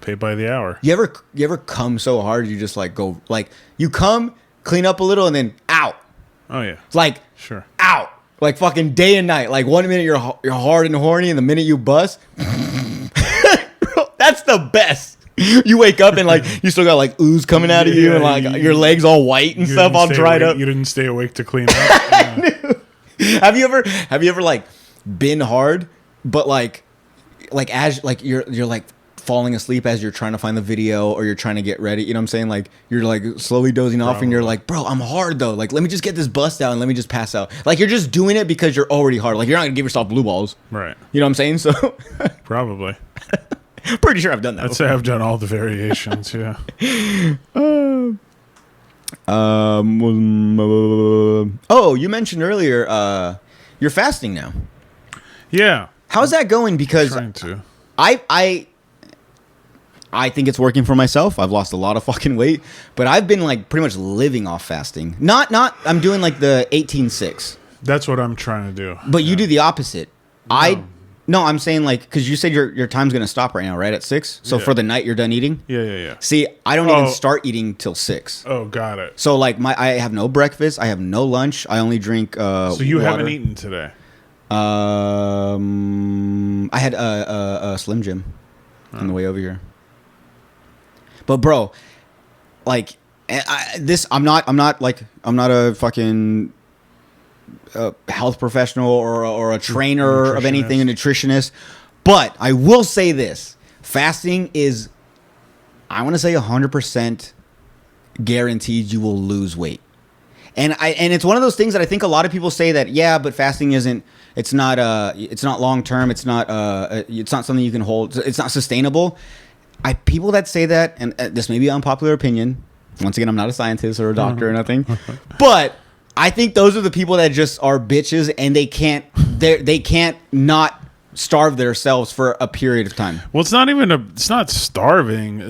Pay by the hour. You ever come so hard you just like go like you come, clean up a little, and then out. Oh yeah. It's like Sure. out. Like fucking day and night. Like 1 minute you're hard and horny, and the minute you bust, that's the best. You wake up and like you still got like ooze coming out of you, Yeah, and like your legs all white and You stuff, didn't all stay dried awake- up. You didn't stay awake to clean up. Yeah. Have you ever like been hard, but like as like you're like falling asleep as you're trying to find the video or you're trying to get ready, you know what I'm saying? Like you're like slowly dozing off and you're like, bro, I'm hard though. Like let me just get this bust out and let me just pass out. Like you're just doing it because you're already hard. Like you're not gonna give yourself blue balls. Right. You know what I'm saying? So Probably. pretty sure I've done that. I'd say I've done all the variations. Yeah. Oh, you mentioned earlier you're fasting now. Yeah. How's that going? Because Trying to. I think it's working for myself. I've lost a lot of fucking weight, but I've been like pretty much living off fasting. Not I'm doing like the 18-6, That's what I'm trying to do. but you do the opposite. No, I'm saying like because you said your time's gonna stop right now, right at 6. So Yeah. for the night you're done eating. Yeah. See, I don't even start eating till 6. Oh, got it. So like I have no breakfast. I have no lunch. I only drink. So you water. haven't eaten today? I had a Slim Jim on the way over here. But bro, like I'm not a fucking health professional or a trainer of anything, a nutritionist. But I will say this: fasting is, I want to say 100% guaranteed you will lose weight. And it's one of those things that I think a lot of people say that, yeah, but fasting it's not long term, it's not something you can hold, it's not sustainable. People that say that, and this may be an unpopular opinion. Once again, I'm not a scientist or a doctor or nothing, but I think those are the people that just are bitches and they can't not starve themselves for a period of time. Well, it's not starving.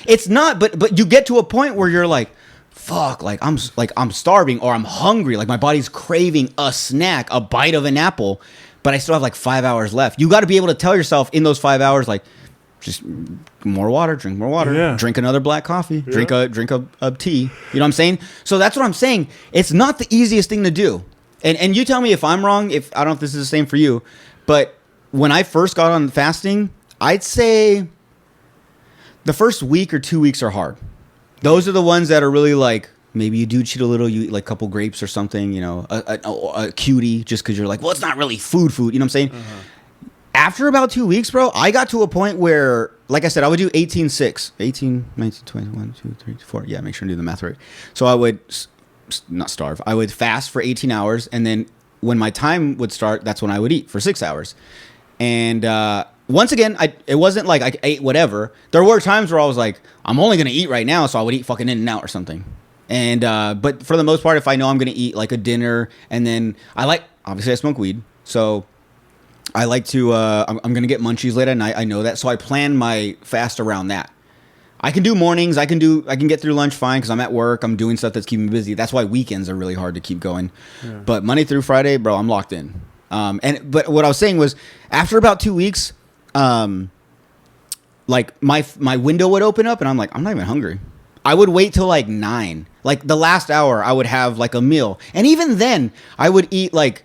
It's not, but you get to a point where you're like, fuck, I'm starving or I'm hungry. Like my body's craving a snack, a bite of an apple, but I still have like 5 hours left. You got to be able to tell yourself in those 5 hours, like, just more water, drink more water, yeah. Drink another black coffee, yeah. drink a tea. You know what I'm saying? So that's what I'm saying. It's not the easiest thing to do. And you tell me if I'm wrong, if I don't know if this is the same for you, but when I first got on fasting, I'd say the first week or 2 weeks are hard. Those are the ones that are really like, maybe you do cheat a little, you eat like a couple grapes or something, you know, a cutie, just because you're like, well, it's not really food, you know what I'm saying? Uh-huh. After about 2 weeks, bro, I got to a point where, like I said, I would do 18-6. 18, 19, 20, 1, 2, 3, 4. Yeah, make sure to do the math right. So I would not starve. I would fast for 18 hours. And then when my time would start, that's when I would eat for 6 hours. And once again, it wasn't like I ate whatever. There were times where I was like, I'm only going to eat right now. So I would eat fucking In-N-Out or something. And but for the most part, if I know I'm going to eat like a dinner, and then obviously I smoke weed. So I like to, I'm going to get munchies late at night. I know that. So I plan my fast around that. I can do mornings. I can get through lunch fine because I'm at work. I'm doing stuff that's keeping me busy. That's why weekends are really hard to keep going. Yeah. But Monday through Friday, bro, I'm locked in. But what I was saying was after about 2 weeks, like my window would open up and I'm like, I'm not even hungry. I would wait till like 9, like the last hour I would have like a meal. And even then I would eat like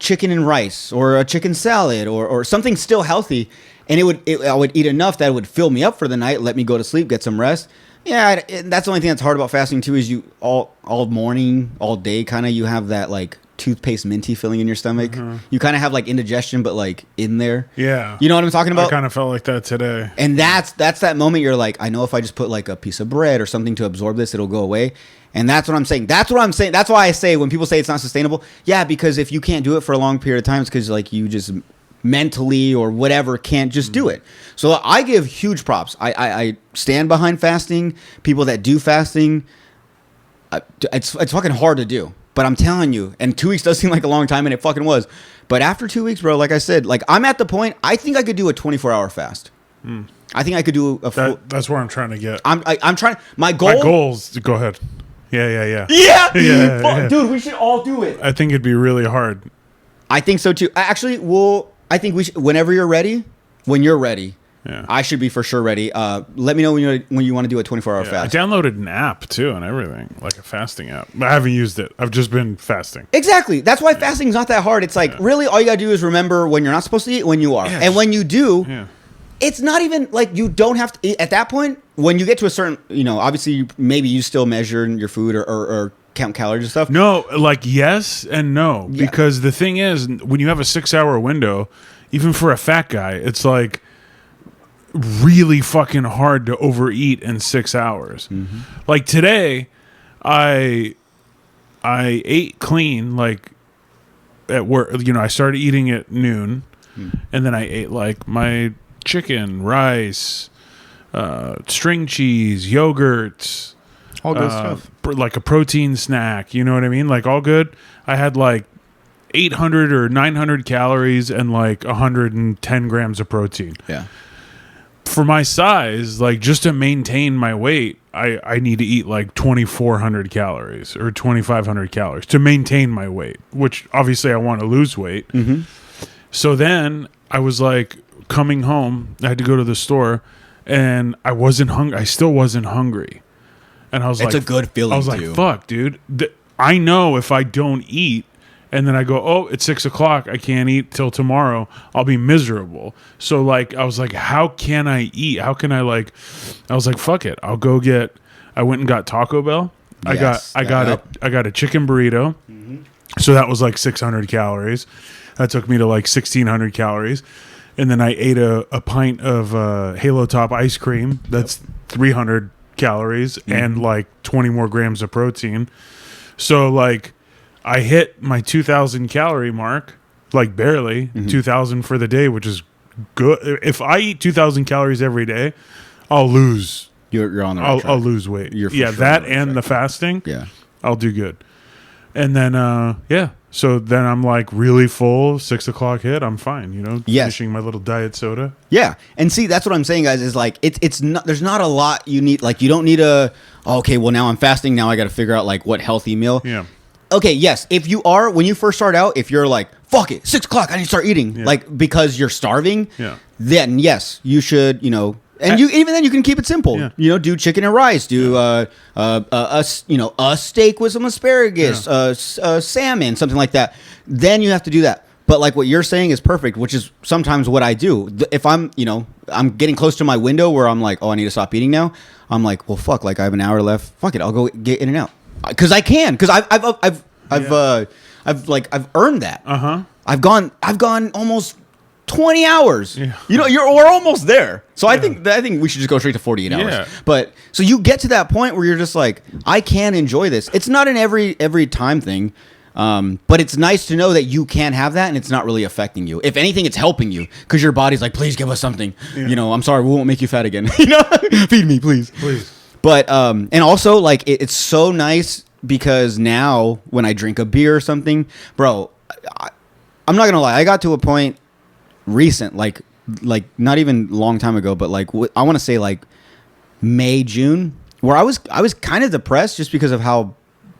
chicken and rice or a chicken salad or something still healthy, and I would eat enough that it would fill me up for the night, let me go to sleep, get some rest. Yeah, that's the only thing that's hard about fasting too, is you all morning, all day, kind of you have that like toothpaste minty feeling in your stomach. Mm-hmm. You kind of have like indigestion, but like in there. Yeah, you know what I'm talking about? I kind of felt like that today. And that's that moment you're like, I know if I just put like a piece of bread or something to absorb this, it'll go away. And that's what I'm saying. That's why I say when people say it's not sustainable, yeah, because if you can't do it for a long period of time, it's because like you just mentally or whatever can't just do it. So I give huge props. I stand behind fasting. People that do fasting, it's fucking hard to do. But I'm telling you, and 2 weeks does seem like a long time, and it fucking was. But after 2 weeks, bro, like I said, like I'm at the point, I think I could do a 24-hour fast. I think I could do a full... That's where I'm trying to get. I'm trying... My goals... Go ahead. Yeah. Yeah. Dude, we should all do it. I think it'd be really hard. I think so too. Actually, I think we should, whenever you're ready, when you're ready, yeah. I should be for sure ready. Let me know when you want to do a 24-hour fast. I downloaded an app too and everything, like a fasting app. But I haven't used it. I've just been fasting. Exactly. That's why fasting's not that hard. It's like really all you got to do is remember when you're not supposed to eat, when you are. Yes. And when you do, it's not even like you don't have to eat. At that point, when you get to a certain, obviously maybe you still measure your food or count calories and stuff. No, like yes and no. Yeah. Because the thing is, when you have a 6-hour window, even for a fat guy, it's like really fucking hard to overeat in 6 hours. Mm-hmm. Like today, I ate clean, like at work. I started eating at noon, and then I ate like my chicken, rice, string cheese, yogurts, all good stuff. Like a protein snack, you know what I mean? Like all good. I had like 800 or 900 calories and like 110 grams of protein. Yeah. For my size, like just to maintain my weight, I need to eat like 2,400 calories or 2,500 calories to maintain my weight, which obviously I want to lose weight. Mm-hmm. So then I was like coming home, I had to go to the store and I wasn't hungry. I still wasn't hungry. And I was it's a good feeling. I was like, fuck, dude. I know if I don't eat and then I go, oh, it's 6 o'clock. I can't eat till tomorrow. I'll be miserable. So like, I was like, how can I eat? How can I I was like, fuck it. I went and got Taco Bell. Yes, I got a chicken burrito. Mm-hmm. So that was like 600 calories. That took me to like 1,600 calories. and then I ate a pint of Halo Top ice cream. That's 300 calories and like 20 more grams of protein. So like I hit my 2,000 calorie mark, like barely 2,000 for the day, which is good. If I eat 2,000 calories every day, I'll lose. You're on the right track. I'll lose weight. You're for yeah, sure that on the right and track. the fasting. Yeah. I'll do good. And then so then I'm like really full. 6 o'clock hit. I'm fine. Yes. Finishing my little diet soda. Yeah, and see, that's what I'm saying, guys. Is like it's not. There's not a lot you need. Like you don't need a. Okay, well now I'm fasting. Now I got to figure out like what healthy meal. Yeah. Okay, yes. If you are when you first start out, if you're like fuck it, 6 o'clock, I need to start eating, Yeah. like because you're starving. Yeah. Then yes, you should. And you even then you can keep it simple. Yeah. Do chicken and rice. Do a steak with some asparagus, salmon, something like that. Then you have to do that. But like what you're saying is perfect, which is sometimes what I do. If I'm getting close to my window where I'm like, oh, I need to stop eating now. I'm like, well, fuck, like I have an hour left. Fuck it, I'll go get in and out because I can because I've earned that. I've gone almost 20 hours. Yeah. We're almost there. So I think we should just go straight to 48 hours. Yeah. But so you get to that point where you're just like, I can enjoy this. It's not an every time thing. But it's nice to know that you can have that and it's not really affecting you. If anything, it's helping you because your body's like, please give us something. Yeah. I'm sorry, we won't make you fat again. Feed me, please. Please. But and also like it's so nice because now when I drink a beer or something, bro, I'm not gonna lie, I got to a point recent, like not even long time ago, but like I want to say like May, June, where I was kind of depressed just because of how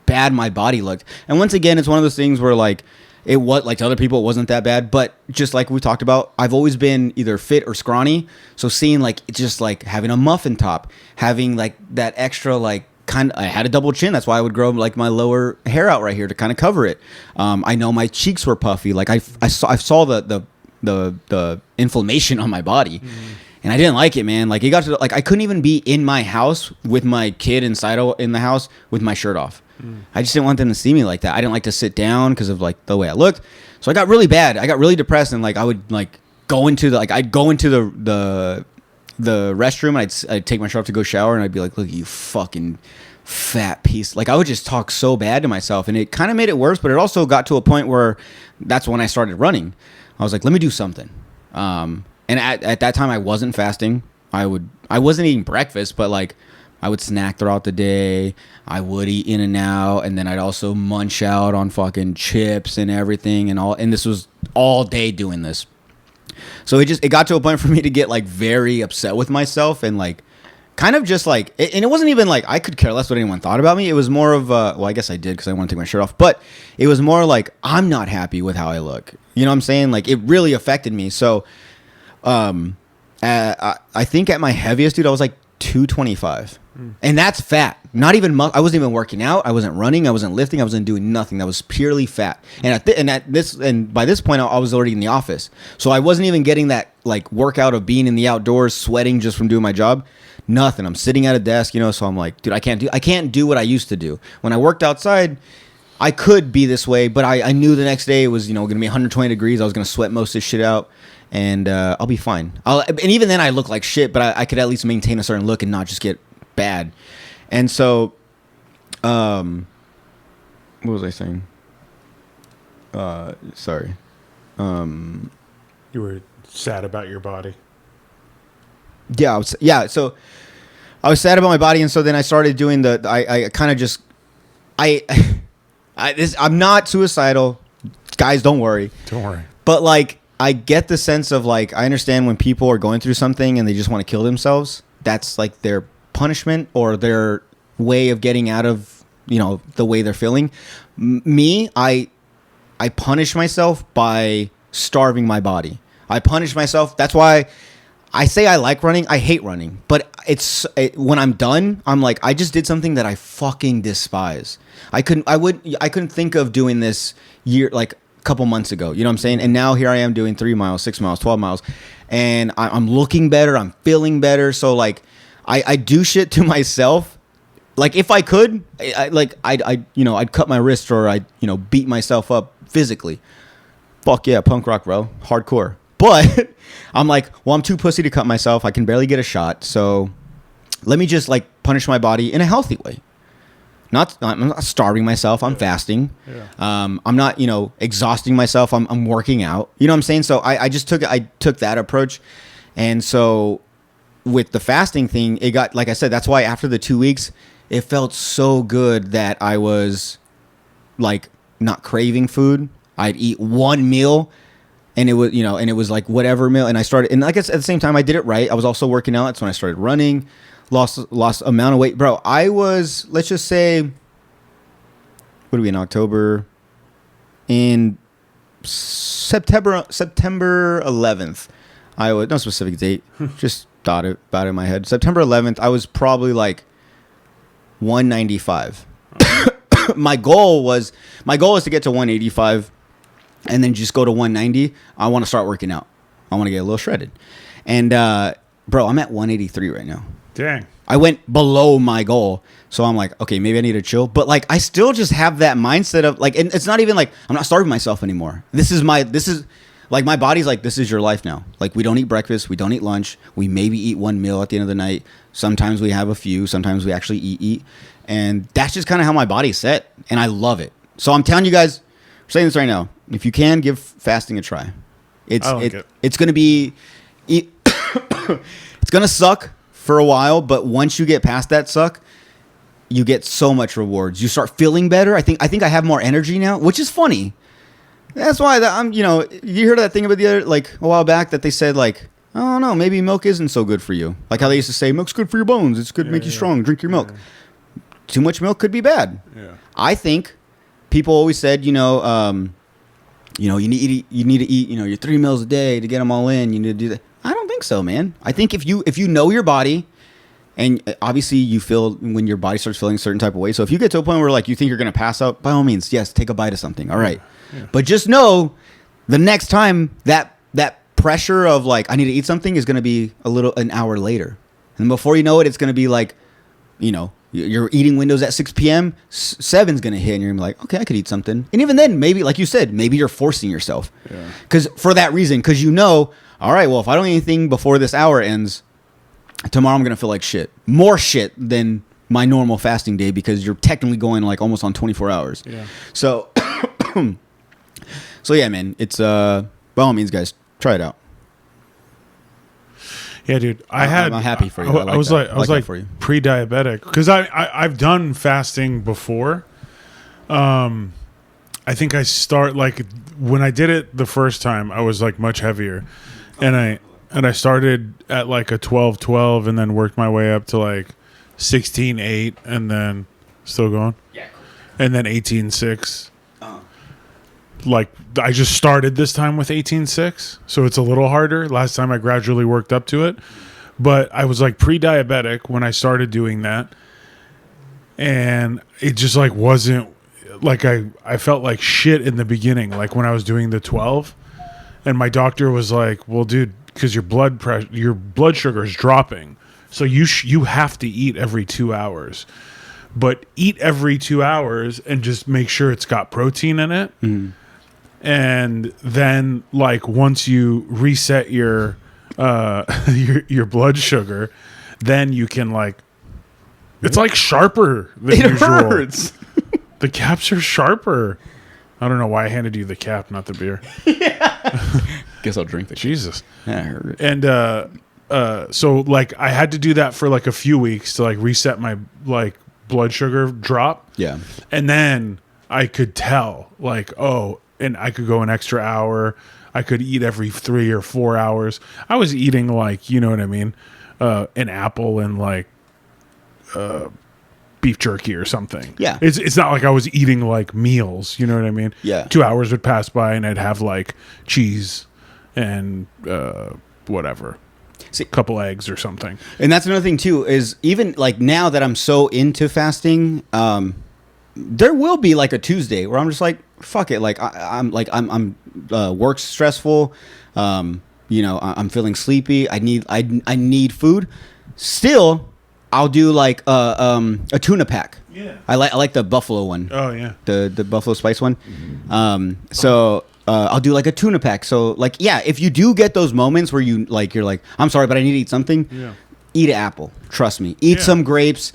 bad my body looked. And once again, it's one of those things where like it was like to other people it wasn't that bad, but just like we talked about, I've always been either fit or scrawny. So seeing like it's just like having a muffin top, having like that extra like I had a double chin. That's why I would grow like my lower hair out right here to kind of cover it. I know my cheeks were puffy. Like I saw the inflammation on my body. And I didn't like it, man. Like it got to like I couldn't even be in my house with my kid inside in the house with my shirt off. I just didn't want them to see me like that. I didn't like to sit down because of like the way I looked. So I got really bad. I got really depressed, and like I would like go into the restroom. And I'd take my shirt off to go shower, and I'd be like, "Look at you, fucking fat piece." Like I would just talk so bad to myself, and it kind of made it worse. But it also got to a point where that's when I started running. I was like, "Let me do something." And at that time, I wasn't fasting. I wasn't eating breakfast, but like I would snack throughout the day. I would eat in and out, and then I'd also munch out on fucking chips and everything and all. And this was all day doing this. So it got to a point for me to get like very upset with myself and like kind of just like, and it wasn't even like I could care less what anyone thought about me. It was more of well, I guess I did because I want to take my shirt off, but it was more like I'm not happy with how I look. You know what I'm saying? Like it really affected me. So I think at my heaviest, dude, I was like 225. And that's fat. Not even I wasn't even working out. I wasn't running. I wasn't lifting. I wasn't doing nothing. That was purely fat. And by this point, I was already in the office, so I wasn't even getting that like workout of being in the outdoors, sweating just from doing my job. Nothing. I'm sitting at a desk, so I'm like, dude, I can't do what I used to do. When I worked outside, I could be this way, but I knew the next day it was going to be 120 degrees. I was going to sweat most of this shit out. And I'll be fine. And even then, I look like shit, but I could at least maintain a certain look and not just get bad. And so, what was I saying? Sorry. You were sad about your body. Yeah, So I was sad about my body, and so then I started doing I kind of just I'm not suicidal, guys. Don't worry. Don't worry. But like. I get the sense of like I understand when people are going through something and they just want to kill themselves. That's like their punishment or their way of getting out of the way they're feeling. Me, I punish myself by starving my body. I punish myself. That's why I say I like running. I hate running, but when I'm done, I'm like I just did something that I fucking despise. I couldn't think of doing this couple months ago, you know what I'm saying? And now here I am doing 3 miles, 6 miles, 12 miles, and I'm looking better, I'm feeling better. So like I do shit to myself. Like if I could, I'd cut my wrist or I'd beat myself up physically. Fuck yeah, punk rock, bro, hardcore. But I'm like, well, I'm too pussy to cut myself. I can barely get a shot. So let me just like punish my body in a healthy way. I'm not starving myself. I'm fasting. Yeah. I'm not, exhausting myself. I'm working out. You know what I'm saying? So I took that approach. And so with the fasting thing, it got, like I said, that's why after the 2 weeks, it felt so good that I was like not craving food. I'd eat one meal and it was like whatever meal. And I started, and I guess at the same time I did it right. I was also working out. That's when I started running, lost amount of weight. Bro, I was, let's just say, what are we in October? In September 11th, I was, no specific date, just thought about it in my head. September 11th, I was probably like 195. My goal is to get to 185 and then just go to 190. I want to start working out. I want to get a little shredded. And bro, I'm at 183 right now. Dang. I went below my goal. So I'm like, okay, maybe I need to chill. But like, I still just have that mindset of like, and it's not even like, I'm not starving myself anymore. This is like, my body's like, this is your life now. Like, we don't eat breakfast. We don't eat lunch. We maybe eat one meal at the end of the night. Sometimes we have a few. Sometimes we actually eat. And that's just kind of how my body's set. And I love it. So I'm telling you guys, I'm saying this right now. If you can, give fasting a try. It's going to be, it's going to suck for a while. But once you get past that suck, you get so much rewards. You start feeling better. I think I have more energy now, which is funny. That's why I'm, you heard that thing about the other, like a while back that they said like, I don't know, maybe milk isn't so good for you. Like how they used to say milk's good for your bones. It's good to make you strong. Drink your milk. Yeah. Too much milk could be bad. Yeah. I think people always said, you need to eat, your 3 meals a day to get them all in. You need to do that. I don't think so, man. I think if you know your body, and obviously you feel when your body starts feeling a certain type of way. So if you get to a point where like you think you're going to pass out, by all means, yes, take a bite of something. All right. Yeah. But just know the next time that pressure of like, I need to eat something is going to be an hour later. And before you know it, it's going to be like, your eating window's at 6 p.m. 7's going to hit and you're going to be like, okay, I could eat something. And even then, maybe, like you said, maybe you're forcing yourself. Because for that reason, because all right, well, if I don't eat anything before this hour ends, tomorrow I'm going to feel like shit. More shit than my normal fasting day because you're technically going like almost on 24 hours. Yeah. So, yeah, man, it's, by all means, guys, try it out. Yeah, dude, I'm happy for you. I was like pre-diabetic because I've done fasting before. I think I start like when I did it the first time, I was like much heavier, and I started at like a 12-12 and then worked my way up to like 16-8 and then still going, and then 18-6. Like I just started this time with 18.6, so it's a little harder. Last time I gradually worked up to it, but I was like pre-diabetic when I started doing that, and it just like wasn't like I felt like shit in the beginning, like when I was doing the 12, and my doctor was like, "Well, dude, because your blood sugar is dropping, so you have to eat every 2 hours." But eat every 2 hours and just make sure it's got protein in it. Mm. And then, like, once you reset your your blood sugar, then you can like, it's like sharper than usual. It hurts. The caps are sharper. I don't know why I handed you the cap, not the beer. Guess I'll drink the Jesus. Yeah, I heard it. And so like I had to do that for like a few weeks to like reset my like blood sugar drop. Yeah. And then I could tell like, and I could go an extra hour. I could eat every 3 or 4 hours. I was eating like, you know what I mean? An apple and like beef jerky or something. Yeah. It's not like I was eating like meals, you know what I mean? Yeah. 2 hours would pass by and I'd have like cheese and whatever. See, a couple eggs or something. And that's another thing too, is even like now that I'm so into fasting, there will be like a Tuesday where I'm just like, fuck it. Like I'm work's stressful. I'm feeling sleepy. I need food. Still, I'll do like a tuna pack. Yeah. I like the buffalo one. Oh yeah. The buffalo spice one. Mm-hmm. So I'll do like a tuna pack. So like, yeah, if you do get those moments where you're like, I'm sorry, but I need to eat something. Yeah. Eat an apple. Trust me. Eat Yeah. some grapes.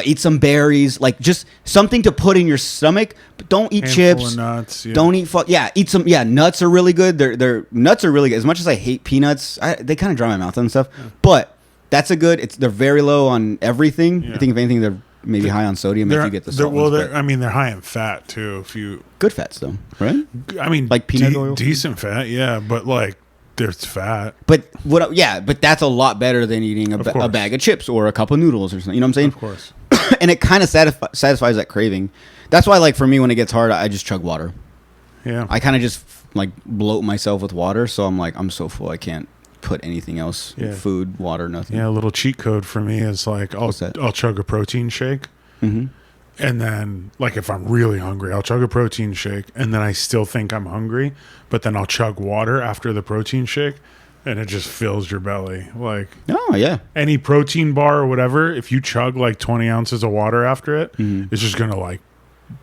Eat some berries. Like just something to put in your stomach. But don't eat Handful chips. of nuts. Yeah. Don't eat. Eat some. Yeah, nuts are really good. They're nuts are really good. As much as I hate peanuts, they kind of dry my mouth and stuff. Yeah. But that's a good. They're very low on everything. Yeah. I think if anything, they're maybe high on sodium if you get the salt. They're high in fat too. If you good fats though, right? I mean, like peanut oil, decent fat. Yeah, but like. There's fat. But but that's a lot better than eating a bag of chips or a cup of noodles or something. You know what I'm saying? Of course. And it kind of satisfies that craving. That's why, like, for me, when it gets hard, I just chug water. Yeah. I kind of just, like, bloat myself with water. So I'm like, I'm so full. I can't put anything else. Yeah. Food, water, nothing. Yeah, a little cheat code for me is, like, I'll chug a protein shake. Mm-hmm. And then, like, if I'm really hungry, I'll chug a protein shake. And then I still think I'm hungry. But then I'll chug water after the protein shake. And it just fills your belly. Like, oh, yeah. Any protein bar or whatever, if you chug, like, 20 ounces of water after it, it's just going to, like,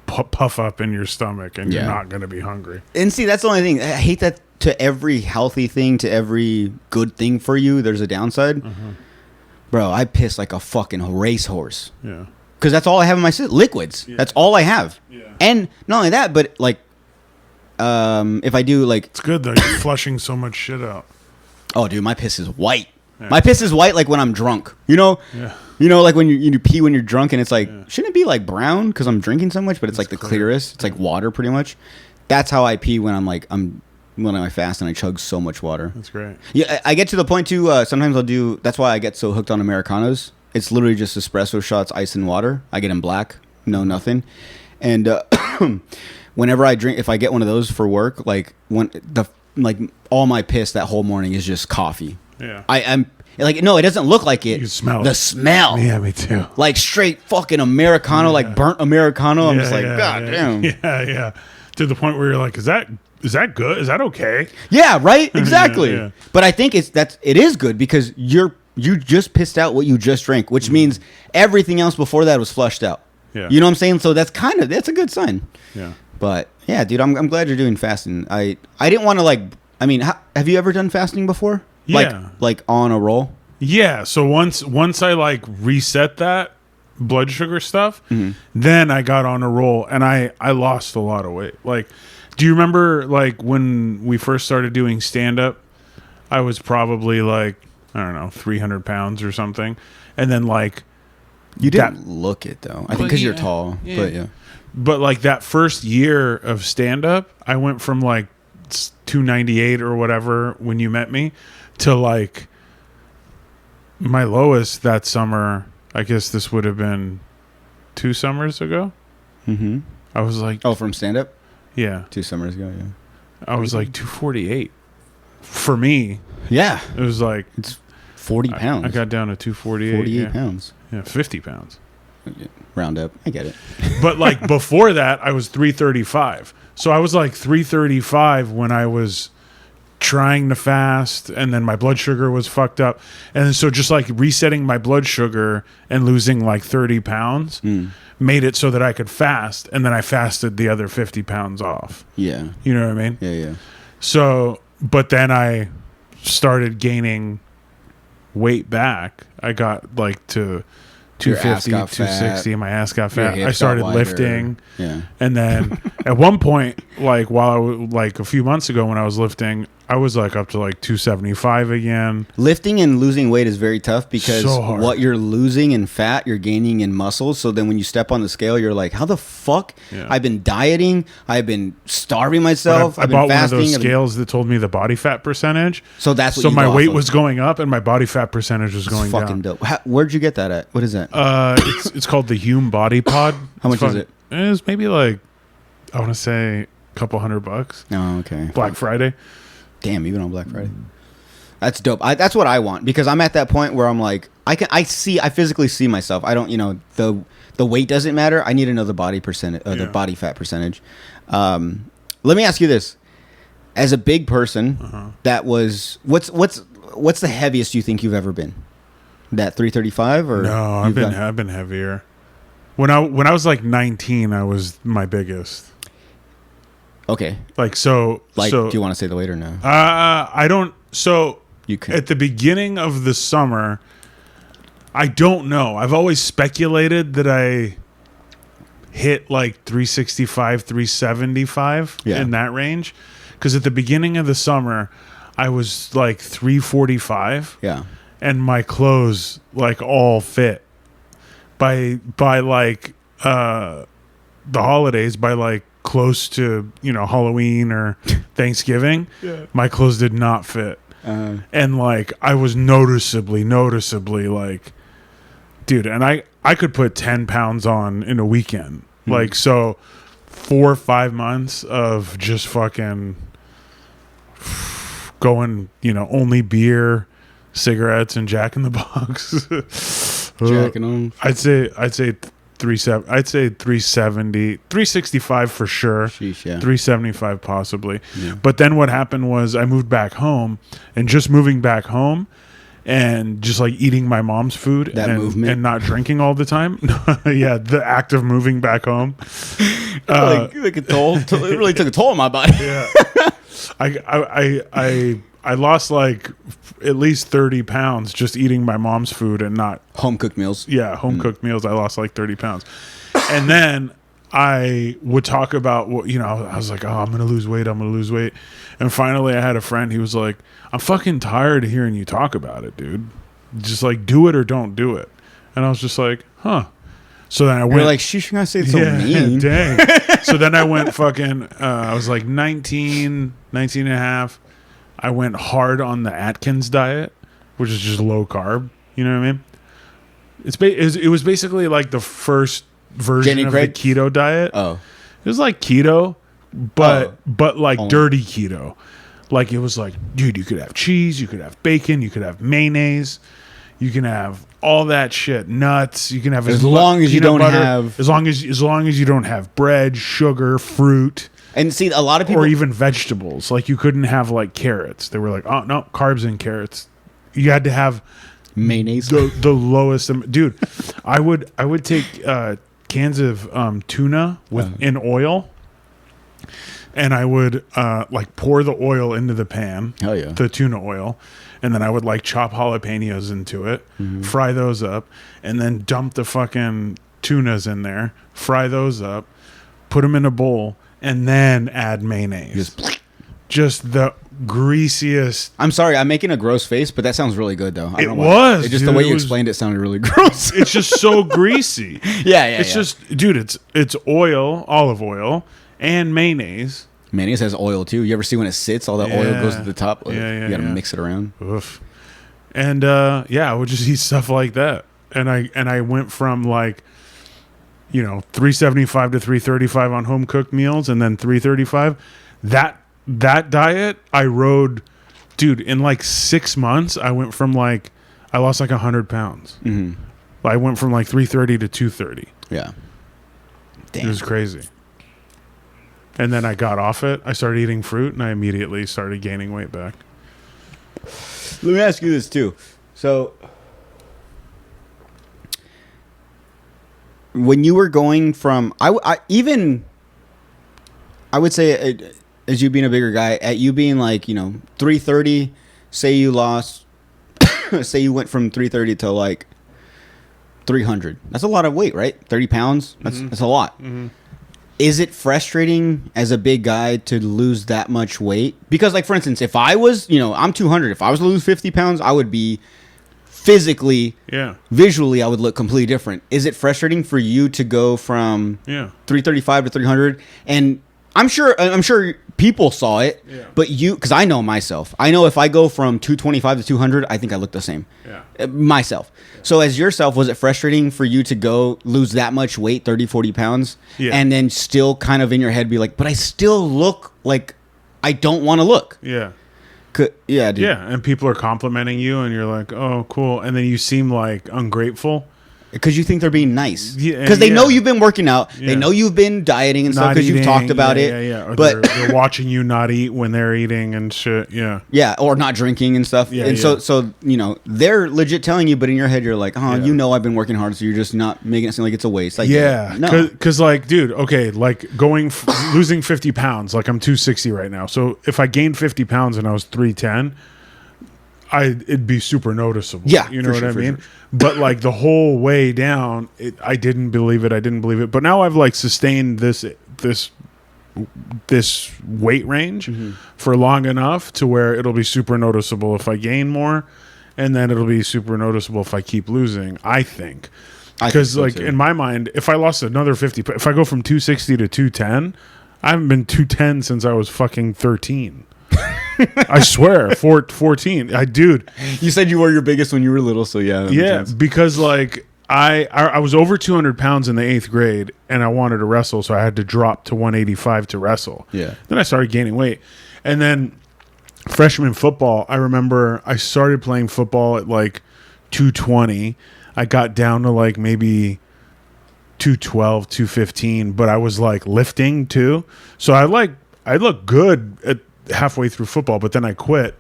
puff up in your stomach. And you're not going to be hungry. And see, that's the only thing. I hate that to every healthy thing, to every good thing for you, there's a downside. Mm-hmm. Bro, I piss like a fucking racehorse. Yeah. Because that's all I have in my liquids. Yeah. That's all I have. Yeah. And not only that, but like, if I do like, it's good though. You're flushing so much shit out. Oh, dude, my piss is white. Yeah. My piss is white like when I'm drunk. You know. Yeah. You know, like when you pee when you're drunk, and it's like, shouldn't it be like brown because I'm drinking so much? But it's like the clearest. It's like water, pretty much. That's how I pee when when I fast and I chug so much water. That's great. Yeah, I get to the point too. Sometimes I'll do. That's why I get so hooked on Americanos. It's literally just espresso shots, ice and water. I get them black, no nothing. And whenever I drink, if I get one of those for work, like all my piss that whole morning is just coffee. Yeah. I'm like, no, it doesn't look like it. You smell the it. smell. Yeah, me too. Like straight fucking Americano, like burnt Americano. I'm just like, God damn. Yeah. To the point where you're like, is that good? Is that okay? Yeah, right? Exactly. Yeah. But I think it is good because you just pissed out what you just drank, which means everything else before that was flushed out. Yeah. You know what I'm saying? So that's a good sign. Yeah. But yeah, dude, I'm glad you're doing fasting. I didn't want to have you ever done fasting before? Yeah. Like on a roll? Yeah. So once I like reset that blood sugar stuff, then I got on a roll and I lost a lot of weight. Like, do you remember like when we first started doing stand up? I was probably like, I don't know, 300 pounds or something. And then like, you didn't look it though. I think because you're tall, but yeah. But like that first year of stand up, I went from like 298 or whatever when you met me to like my lowest that summer. I guess this would have been 2 summers ago. Mm-hmm. I was like, from stand up? Yeah. 2 summers ago, yeah. I was like 248. For me. Yeah. It was like, it's 40 pounds. I got down to 248. 48 pounds. Yeah, 50 pounds. Round up. I get it. But like before that, I was 335. So I was like 335 when I was trying to fast, and then my blood sugar was fucked up. And so just like resetting my blood sugar and losing like 30 pounds made it so that I could fast. And then I fasted the other 50 pounds off. Yeah. You know what I mean? Yeah. So, but then I started gaining weight back. I got like to 250, 260, and my ass got fat. I started lifting. Yeah. And then at one point, like a few months ago when I was lifting, I was like up to like 275 again. Lifting and losing weight is very tough because so hard. What you're losing in fat, you're gaining in muscles. So then when you step on the scale, you're like, how the fuck? Yeah. I've been dieting. I've been starving myself. I bought fasting, one of those scales that told me the body fat percentage. So that's what so my weight was going up and my body fat percentage was going down. Fucking dope. Where'd you get that at? What is that? It's called the Hume Body Pod. How much is it? It was maybe like, I want to say a couple $100. Oh, okay. Black Friday. Damn, even on Black Friday. That's dope. That's what I want because I'm at that point where I'm like, I physically see myself. I don't, the weight doesn't matter. I need to know the body percentage, the body fat percentage. Let me ask you this: as a big person, that was what's the heaviest you think you've ever been? That 335 or no? I've been heavier. When I was like 19, I was my biggest. Okay. Like, so, Do you want to say the weight or no? I don't, so You can. at the beginning of the summer, I don't know. I've always speculated that I hit like 365, 375 in that range. Because at the beginning of the summer, I was like 345. Yeah. And my clothes like all fit. By like the holidays, by like close to, Halloween or Thanksgiving, my clothes did not fit. And like I was noticeably like, dude, and I could put 10 pounds on in a weekend. Like, so 4 or 5 months of just fucking going, only beer, cigarettes, and Jack in the Box. Jacking on. I'd say 370, 365 for sure. Sheesh, yeah. 375 possibly. Yeah. But then what happened was I moved back home, and just moving back home and just like eating my mom's food and not drinking all the time. Yeah, the act of moving back home. Like a toll. It really took a toll on my body. Yeah. I lost like at least 30 pounds just eating my mom's food and not home cooked meals. Yeah, home cooked meals. I lost like 30 pounds. And then I would talk about what, I was like, oh, I'm going to lose weight. And finally I had a friend. He was like, I'm fucking tired of hearing you talk about it, dude. Just like do it or don't do it. And I was just like, huh. So then I went. You're like, sheesh, you're gonna say it so mean. Dang. So then I went fucking, I was like 19 and a half. I went hard on the Atkins diet, which is just low carb. You know what I mean? It was basically like the first version of the keto diet. Oh, it was like keto, but like dirty keto. Like it was like, dude, you could have cheese, you could have bacon, you could have mayonnaise, you can have all that shit, nuts. You can have as long as you don't have as long as you don't have bread, sugar, fruit. And see, a lot of people, or even vegetables, like you couldn't have like carrots. They were like, oh no, carbs and carrots. You had to have mayonnaise. The lowest, dude. I would take cans of tuna in oil, and I would like pour the oil into the pan. Hell yeah, the tuna oil, and then I would like chop jalapenos into it, fry those up, and then dump the fucking tunas in there, fry those up, put them in a bowl. And then add mayonnaise. Just the greasiest. I'm sorry, I'm making a gross face, but that sounds really good, though. It was. It's just the way you explained it sounded really gross. It's just so greasy. Yeah. It's just, dude, it's oil, olive oil, and mayonnaise. Mayonnaise has oil, too. You ever see when it sits, all that oil goes to the top? You got to mix it around. Oof. And, I would just eat stuff like that. And I went from, like, 375 to 335 on home cooked meals, and then 335. That diet I rode, dude. In like 6 months, I went from I lost like 100 pounds. Mm-hmm. I went from like 330 to 230. Yeah, damn, it was crazy. And then I got off it. I started eating fruit, and I immediately started gaining weight back. Let me ask you this too. So, when you were going from, I would say, as you being a bigger guy, at you being like, 330, say you lost, say you went from 330 to like 300. That's a lot of weight, right? 30 pounds. That's a lot. Mm-hmm. Is it frustrating as a big guy to lose that much weight? Because like, for instance, if I was, I'm 200, if I was to lose 50 pounds, I would be physically, visually, I would look completely different. Is it frustrating for you to go from 335 to 300? And I'm sure people saw it, but because I know myself. I know if I go from 225 to 200, I think I look the same. Myself. So as yourself, was it frustrating for you to go lose that much weight, 30, 40 pounds, and then still kind of in your head be like, but I still look like I don't want to look? Yeah. Yeah, dude. Yeah, and people are complimenting you, and you're like, "Oh, cool," and then you seem like ungrateful, Because you think they're being nice. Yeah, Because they know you've been working out. Yeah. They know you've been dieting and stuff Not because you've eating, talked about it. Yeah. Or But they're watching you not eat when they're eating and shit. Yeah. yeah, or not drinking and stuff. Yeah, and yeah. so you know, they're legit telling you, but in your head you're like, oh, Yeah. you know I've been working hard, so you're just not making it seem like it's a waste. Like, Yeah, no. because like, dude, okay, like losing 50 pounds, like I'm 260 right now. So if I gained 50 pounds and I was 310, it'd be super noticeable. Yeah, you know for what sure, I for mean. But like the whole way down, I didn't believe it. But now I've like sustained this weight range for long enough to where it'll be super noticeable if I gain more, and then it'll be super noticeable if I keep losing. I think. Because so, like too. in my mind, if I lost another 50, if I go from 260 to 210, I haven't been 210 since I was fucking 13. I swear, 14. Dude, You said you were your biggest when you were little, so yeah. That makes yeah, sense. because like I was over 200 pounds in the 8th grade, and I wanted to wrestle, so I had to drop to 185 to wrestle. Yeah. Then I started gaining weight, and then freshman football, I remember I started playing football at like 220. I got down to like maybe 212, 215, but I was like lifting too. So I looked good at halfway through football, but then I quit.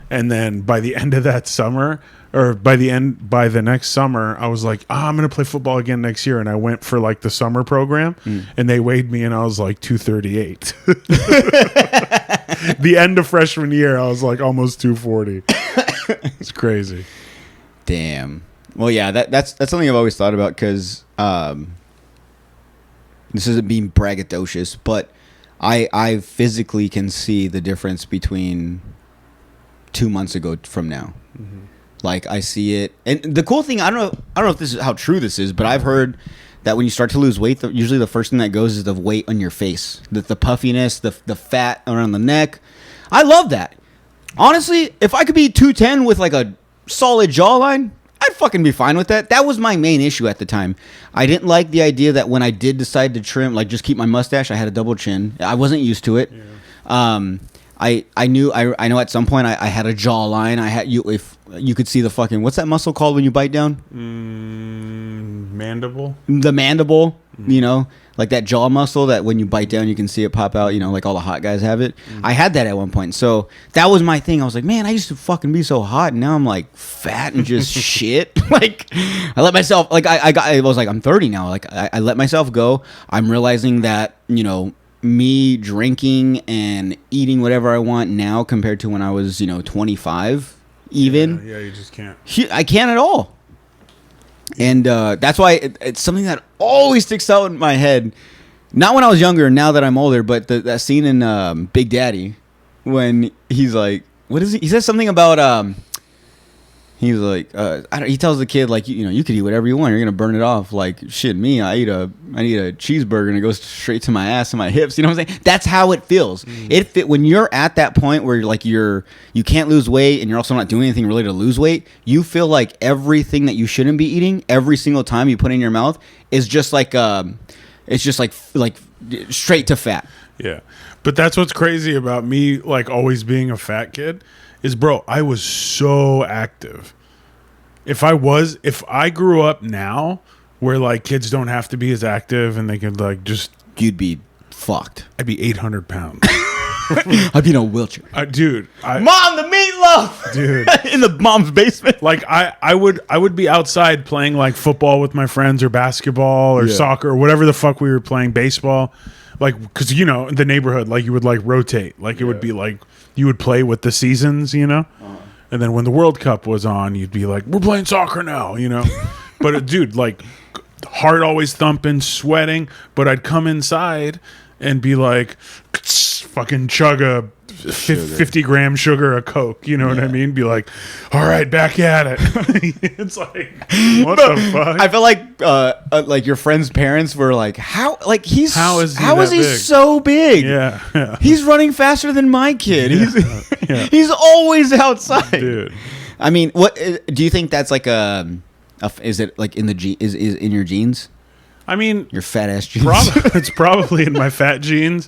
And then by the end of that summer, or by the next summer, I was like, I'm going to play football again next year. And I went for like the summer program, and they weighed me and I was like 238. The end of freshman year, I was like almost 240. It's crazy. Damn. Well, yeah, that's something I've always thought about because this isn't being braggadocious, but I physically can see the difference between 2 months ago from now. Mm-hmm. Like I see it, and the cool thing, I don't know if this is how true this is, but I've heard that when you start to lose weight, usually the first thing that goes is the weight on your face, the puffiness, the fat around the neck. I love that. Honestly, if I could be 210 with like a solid jawline, I'd fucking be fine with that. That was my main issue at the time. I didn't like the idea that when I did decide to trim, like just keep my mustache, I had a double chin. I wasn't used to it. Yeah. I know at some point I had a jawline. If you could see the fucking, what's that muscle called when you bite down? Mandible. The mandible, you know, like that jaw muscle that when you bite down you can see it pop out, you know, like all the hot guys have it. I had that at one point. So that was my thing. I was like, man, I used to fucking be so hot, and now I'm like fat and just shit. Like I let myself, like I was like, I'm 30 now. Like I let myself go. I'm realizing that, you know, me drinking and eating whatever I want now compared to when I was, you know, 25 even. Yeah, you just can't. I can't at all. And that's why it's something that always sticks out in my head. Not when I was younger, now that I'm older, but that scene in Big Daddy when he's like, what is he? He says something about he's like, he tells the kid like, you know, you could eat whatever you want. You're gonna burn it off. Like shit, me, I need a cheeseburger and it goes straight to my ass and my hips. You know what I'm saying? That's how it feels. When you're at that point where like you can't lose weight and you're also not doing anything really to lose weight, you feel like everything that you shouldn't be eating every single time you put it in your mouth is just like it's just like straight to fat. Yeah. But that's what's crazy about me, like always being a fat kid, is bro, I was so active. If I grew up now where like kids don't have to be as active and they could like just, You'd be fucked. I'd be 800 pounds. I'd be in a wheelchair. Dude, Mom, the meatloaf, dude, in the mom's basement. like I would be outside playing like football with my friends or basketball or soccer or whatever the fuck we were playing, baseball. Like, because, you know, in the neighborhood, like you would like rotate. Like it would be like you would play with the seasons, you know? And then when the World Cup was on, you'd be like, we're playing soccer now, you know? But dude, like heart always thumping, sweating. But I'd come inside and be like, fucking chug a 50-gram sugar of Coke. You know what I mean? Be like, all right, back at it. It's like, what the fuck? I feel like your friend's parents were like, how is he big? so big? Yeah. He's running faster than my kid. Yeah. He's always outside. Dude. I mean, what do you think that's like is it like in the is in your genes? I mean, Your fat ass genes. it's probably in my fat genes.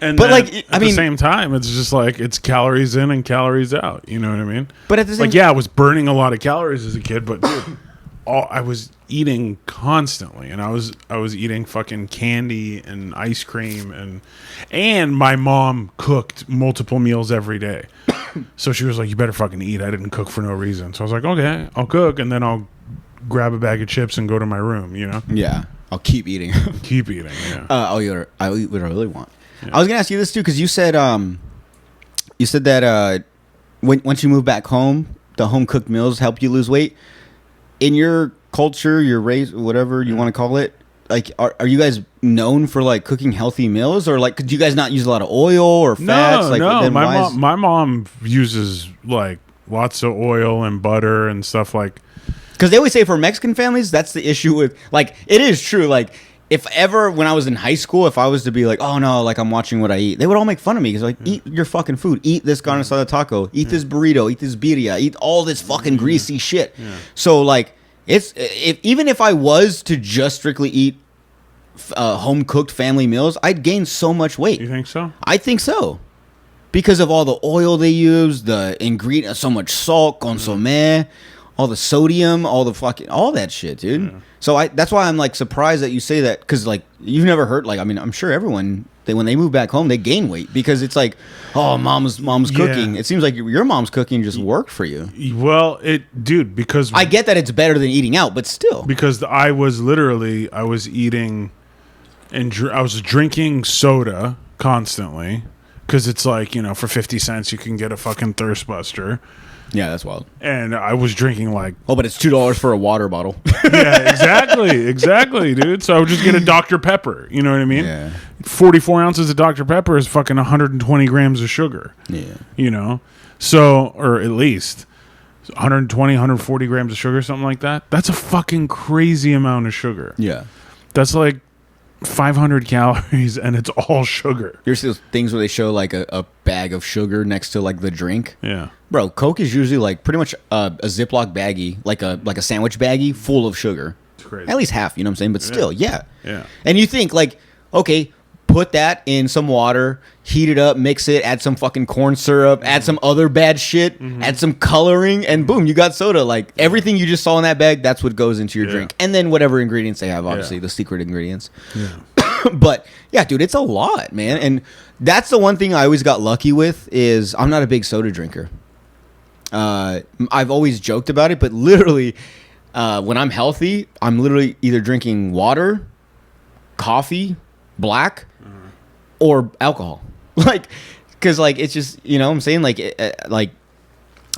And But, then like, at the same time, it's just like it's calories in and calories out. You know what I mean? But at the same like, yeah, I was burning a lot of calories as a kid, but dude, I was eating constantly, and I was eating fucking candy and ice cream, and my mom cooked multiple meals every day. So she was like, "You better fucking eat." I didn't cook for no reason, so I was like, "Okay, I'll cook, and then I'll grab a bag of chips and go to my room." You know, Yeah, I'll keep eating. keep eating. Yeah. I'll eat what I really want. I was gonna ask you this too because you said that once you move back home, the home cooked meals help you lose weight. In your culture, your race, whatever you want to call it, like, are you guys known for like cooking healthy meals, or like, do you guys not use a lot of oil or fats? No. Then My mom uses like lots of oil and butter and stuff like. Because they always say for Mexican families, that's the issue with, like, it is true. Like, if ever when I was in high school, if I was to be like, oh no, like I'm watching what I eat, they would all make fun of me because like, eat your fucking food, eat this carne asada taco, eat this burrito, eat this birria, eat all this fucking greasy shit. So like, even if I was to just strictly eat home cooked family meals, I'd gain so much weight. You think so? I think so. Because of all the oil they use, the ingredient, so much salt, consomme, all the sodium, all that shit, dude. Yeah. So that's why I'm like surprised that you say that, because like you've never heard, like, I mean, I'm sure everyone, when they move back home, they gain weight because it's like, oh, mom's cooking. It seems like your mom's cooking just worked for you. Well, dude, because I get that it's better than eating out, but still. Because I was eating and I was drinking soda constantly because it's like, you know, for 50 cents you can get a fucking thirst buster. Yeah, that's wild. And I was drinking like... Oh, but it's $2 for a water bottle. Yeah, exactly, dude. So I would just get a Dr. Pepper. You know what I mean? Yeah. 44 ounces of Dr. Pepper is fucking 120 grams of sugar. Yeah. You know? So, or at least 120, 140 grams of sugar, something like that. That's a fucking crazy amount of sugar. Yeah. That's like 500 calories and it's all sugar. You ever see those things where they show like a bag of sugar next to like the drink? Yeah. Bro, Coke is usually like pretty much a Ziploc baggie, like a sandwich baggie full of sugar. It's crazy. At least half, you know what I'm saying? But still, yeah. Yeah. And you think like, okay, put that in some water, heat it up, mix it, add some fucking corn syrup, add some other bad shit, add some coloring, and boom, you got soda. Like everything you just saw in that bag, that's what goes into your drink. And then whatever ingredients they have, obviously, the secret ingredients. Yeah. But yeah, dude, it's a lot, man. And that's the one thing I always got lucky with is I'm not a big soda drinker. I've always joked about it, but literally, when I'm healthy, I'm literally either drinking water, coffee, black, or alcohol. Like, because like it's just, you know what I'm saying, like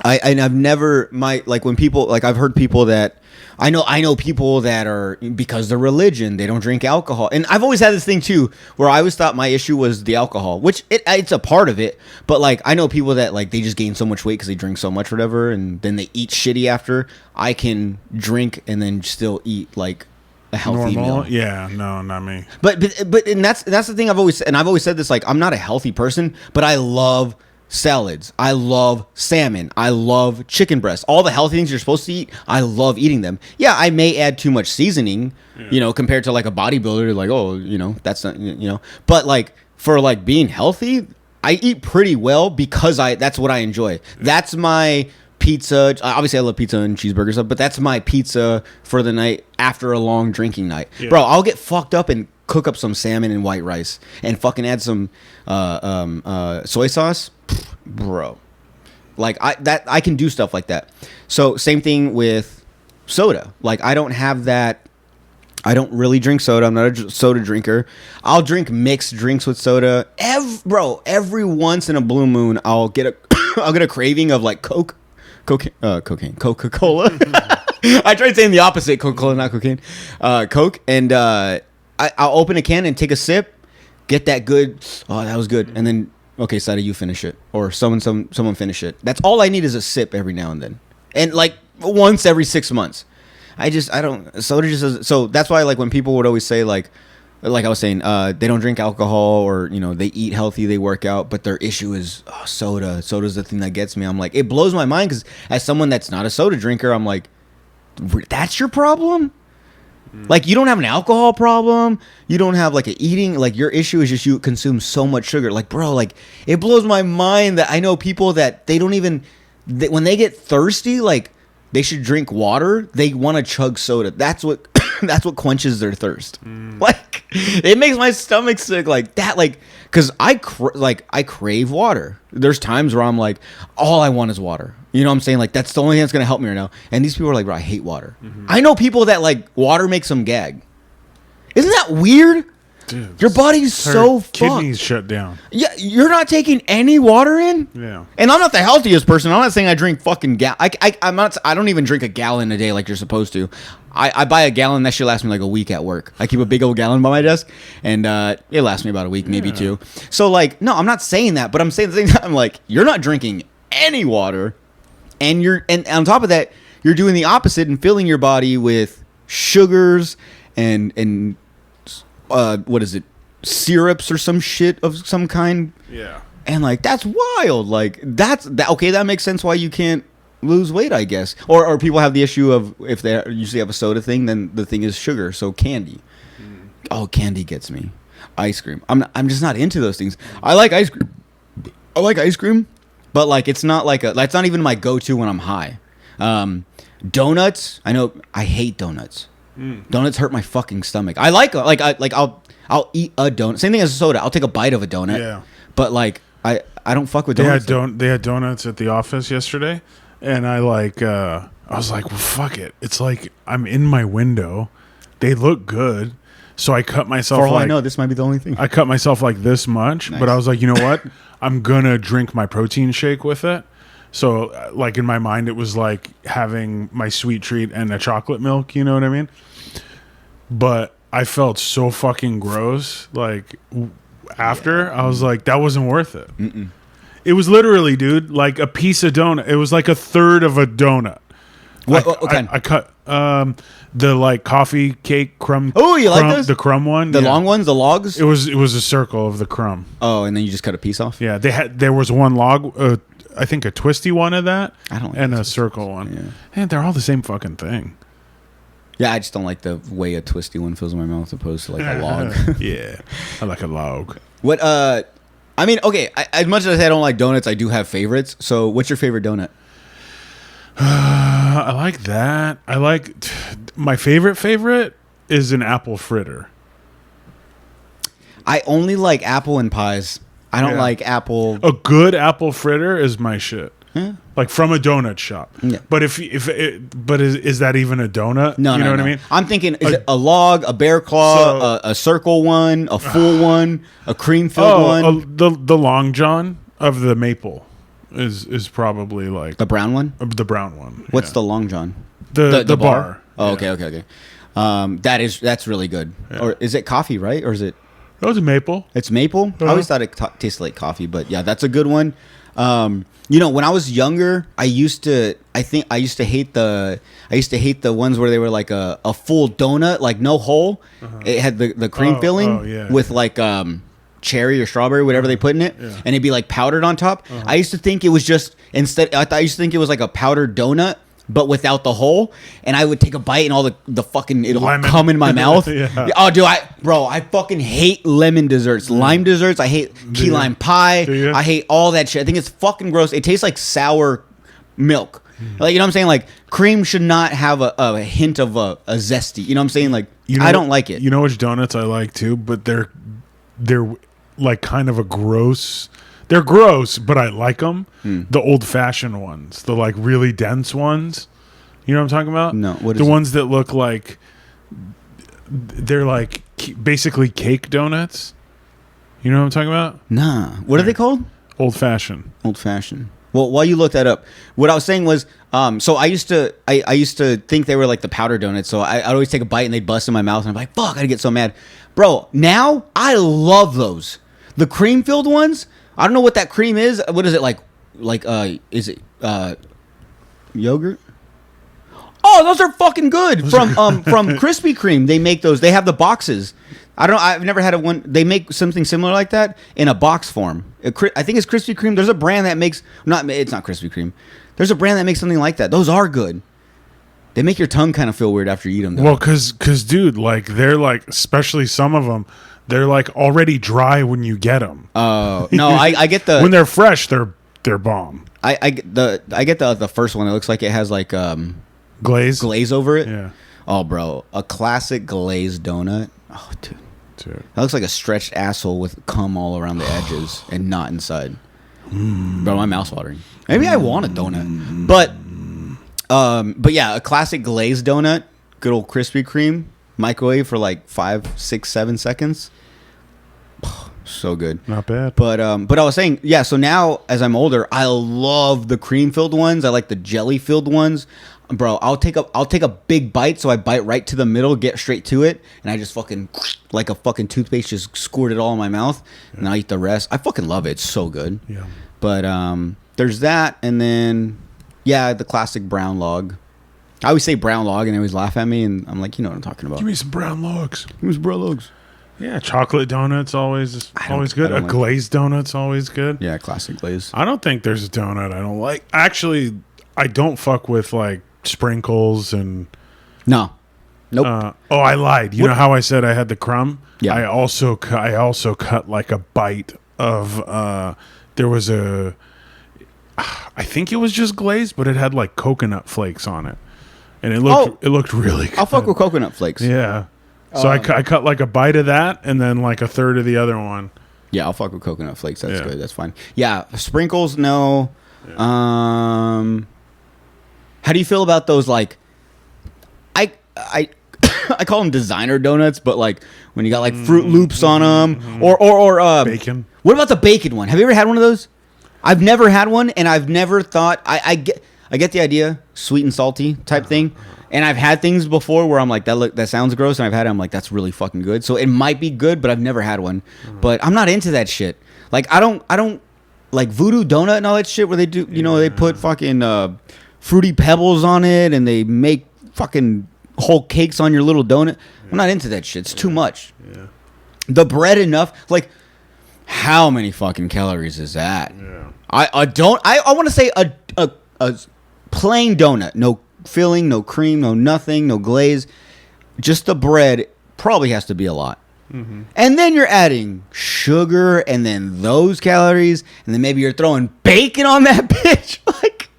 I've never when people, like, I've heard people that I know people that are, because they're religion, they don't drink alcohol. And I've always had this thing too, where I always thought my issue was the alcohol, which it's a part of it. But like, I know people that like, they just gain so much weight because they drink so much or whatever, and then they eat shitty after. I can drink and then still eat like a healthy meal. Yeah, no, not me. But and that's the thing I've always said this, like, I'm not a healthy person, but I love salads. I love salmon. I love chicken breast. All the healthy things you're supposed to eat, I love eating them. Yeah, I may add too much seasoning, you know, compared to like a bodybuilder, like, oh, you know, that's not, you know. But like, for like being healthy, I eat pretty well because that's what I enjoy. That's my pizza. Obviously, I love pizza and cheeseburgers stuff, but that's my pizza for the night after a long drinking night. Yeah. Bro, I'll get fucked up and cook up some salmon and white rice and fucking add some soy sauce. Bro, like I can do stuff like that. So same thing with soda. Like, I don't have that. I don't really drink soda. I'm not a soda drinker. I'll drink mixed drinks with soda. Every once in a blue moon, I'll get a craving of like Coca-Cola. I tried saying the opposite, Coca-Cola, not cocaine. Coke, and I'll open a can and take a sip, get that good. Oh, that was good, and then, okay, Sada, you finish it, or someone finish it. That's all I need is a sip every now and then, and like once every 6 months. Soda just doesn't. So that's why, like, when people would always say like I was saying, they don't drink alcohol, or, you know, they eat healthy, they work out, but their issue is soda. Soda's the thing that gets me. I'm like, it blows my mind, because as someone that's not a soda drinker, I'm like, that's your problem? Like, you don't have an alcohol problem, you don't have like a eating, like, your issue is just you consume so much sugar. Like, bro, like, it blows my mind that I know people that they don't even, when they get thirsty, like, they should drink water, they want to chug soda. That's what that's what quenches their thirst. Like it makes my stomach sick like that. Like because I crave water. There's times where I'm like, all I want is water. You know what I'm saying? Like that's the only thing that's gonna help me right now. And these people are like, bro, I hate water. I know people that like water makes them gag. Isn't that weird? Dude, your body's so fucked. Kidneys shut down. Yeah, you're not taking any water in. Yeah, and I'm not the healthiest person. I'm not saying I drink fucking I'm not. I don't even drink a gallon a day like you're supposed to. I buy a gallon that should last me like a week at work. I keep a big old gallon by my desk, and it lasts me about a week, maybe two. So like, no, I'm not saying that, but I'm saying at the same time, like, you're not drinking any water, and and on top of that, you're doing the opposite and filling your body with sugars and what is it, syrups or some shit of some kind. Yeah. And like that's wild. Like that's that. Okay, that makes sense why you can't lose weight, I guess. Or people have the issue of if they usually have a soda thing, then the thing is sugar. So candy. Oh, candy gets me. Ice cream. I'm just not into those things. I like ice cream. I like ice cream, but like it's not like that's not even my go-to when I'm high. Donuts. I know I hate donuts. Donuts hurt my fucking stomach. I like I'll eat a donut. Same thing as a soda. I'll take a bite of a donut. Yeah. But like I don't fuck with donuts. They had donuts at the office yesterday, and I was like, well, fuck it. It's like I'm in my window. They look good, so I cut myself. For all I know, this might be the only thing. I cut myself like this much, but I was like, you know what? I'm gonna drink my protein shake with it. So, like, in my mind, it was like having my sweet treat and a chocolate milk, you know what I mean? But I felt so fucking gross. Like, after, I was like, that wasn't worth it. It was literally, dude, like a piece of donut. It was like a third of a donut. What kind? I cut the, like, coffee cake crumb. Oh, you like those? The crumb one? The long ones? The logs? It was a circle of the crumb. Oh, and then you just cut a piece off? Yeah, there was one log, I think a twisty one of that, I don't like and a circle one. Yeah. And they're all the same fucking thing. Yeah, I just don't like the way a twisty one fills my mouth opposed to like a log. Yeah, I like a log. What? I mean, okay. As much as I don't like donuts, I do have favorites. So, what's your favorite donut? I like that. I like my favorite is an apple fritter. I only like apple and pies. I don't like apple. A good apple fritter is my shit. Yeah. Like from a donut shop. Yeah. But is that even a donut? No, you know what I mean? I'm thinking, is it a log, a bear claw, a circle one, a full one, a cream filled one? The long john of the maple is probably like the brown one. The brown one. What's the long john? The bar. Oh, okay. That's really good. Yeah. Or is it coffee, right? Or is it? That was a maple. It's maple? I always thought it tasted like coffee, but yeah, that's a good one. You know, when I was younger, I used to hate the ones where they were like a full donut, like no hole. It had the cream filling with like cherry or strawberry, whatever they put in it, and it'd be like powdered on top. I used to think it was just I used to think it was like a powdered donut, but without the hole, and I would take a bite and all the fucking it'll come in my mouth. Oh, dude, I fucking hate lemon desserts, lime desserts. I hate key lime pie. I hate all that shit. I think it's fucking gross. It tastes like sour milk. Like, you know what I'm saying? Like, cream should not have a hint of a zesty. You know what I'm saying? Like, I don't like it. You know which donuts I like too, but they're like kind of a gross. They're gross, but I like them. The old-fashioned ones, the like really dense ones. You know what I'm talking about? No, what is the it? ones that look like they're like basically cake donuts. You know what I'm talking about? Nah. What are they called? Old-fashioned. Old-fashioned. Well, while you look that up, what I was saying was, so I used to think they were like the powder donuts. So I'd always take a bite and they'd bust in my mouth, and I'm like, fuck, I'd get so mad, bro. Now I love those. The cream-filled ones. I don't know what that cream is. What is it like? Is it yogurt? Oh, those are fucking good. From Krispy Kreme, they make those. They have the boxes. I've never had one. They make something similar like that in a box form. I think it's Krispy Kreme. There's a brand that makes it's not Krispy Kreme. There's a brand that makes something like that. Those are good. They make your tongue kind of feel weird after you eat them, though. Well, cause dude, like they're like, especially some of them, they're like already dry when you get them. Oh no, I get the when they're fresh, they're bomb. I get the first one. It looks like it has like Glaze. over it. Yeah. Oh, bro, a classic glazed donut. Oh, dude, that looks like a stretched asshole with cum all around the edges and not inside. Bro, my mouth's watering. Maybe I want a donut, but yeah, a classic glazed donut, good old Krispy Kreme, microwave for like 5, 6, 7 seconds. So good. Not bad. But I was saying, yeah, so now as I'm older, I love the cream filled ones. I like the jelly filled ones. Bro, I'll take a big bite, so I bite right to the middle, get straight to it, and I just fucking like a fucking toothpaste, just squirt it all in my mouth, and I eat the rest. I fucking love it. It's so good. Yeah. But there's that, and then yeah, the classic brown log. I always say brown log, and they always laugh at me, and I'm like, you know what I'm talking about. Give me some brown logs. Give me some brown logs. Yeah, chocolate donuts always good. A glazed donut's always good. Yeah, classic glaze. I don't think there's a donut I don't like. Actually, I don't fuck with like sprinkles and No. Nope. I lied. You know how I said I had the crumb? Yeah. I also cut like a bite of there was I think it was just glazed, but it had like coconut flakes on it. And it looked really good. I'll fuck with coconut flakes. Yeah. So I cut like a bite of that and then like a third of the other one. Yeah, I'll fuck with coconut flakes. That's Yeah. good. That's fine. Yeah, sprinkles, no. Yeah. How do you feel about those? Like, I I call them designer donuts, but like when you got like Fruit Loops on them, or Bacon. What about the bacon one? Have you ever had one of those? I've never had one, and I've never thought I get the idea, sweet and salty type thing. And I've had things before where I'm like, that sounds gross, and I've had it, I'm like, that's really fucking good. So it might be good, but I've never had one. But I'm not into that shit. Like I don't like Voodoo Donut and all that shit where they do, they put fucking fruity pebbles on it and they make fucking whole cakes on your little donut. I'm not into that shit. It's too much. Yeah. The bread enough, like how many fucking calories is that? Yeah. I want to say a plain donut, no filling, no cream, no nothing, no glaze, just the bread probably has to be a lot. Mm-hmm. And then you're adding sugar and then those calories, and then maybe you're throwing bacon on that bitch. Like,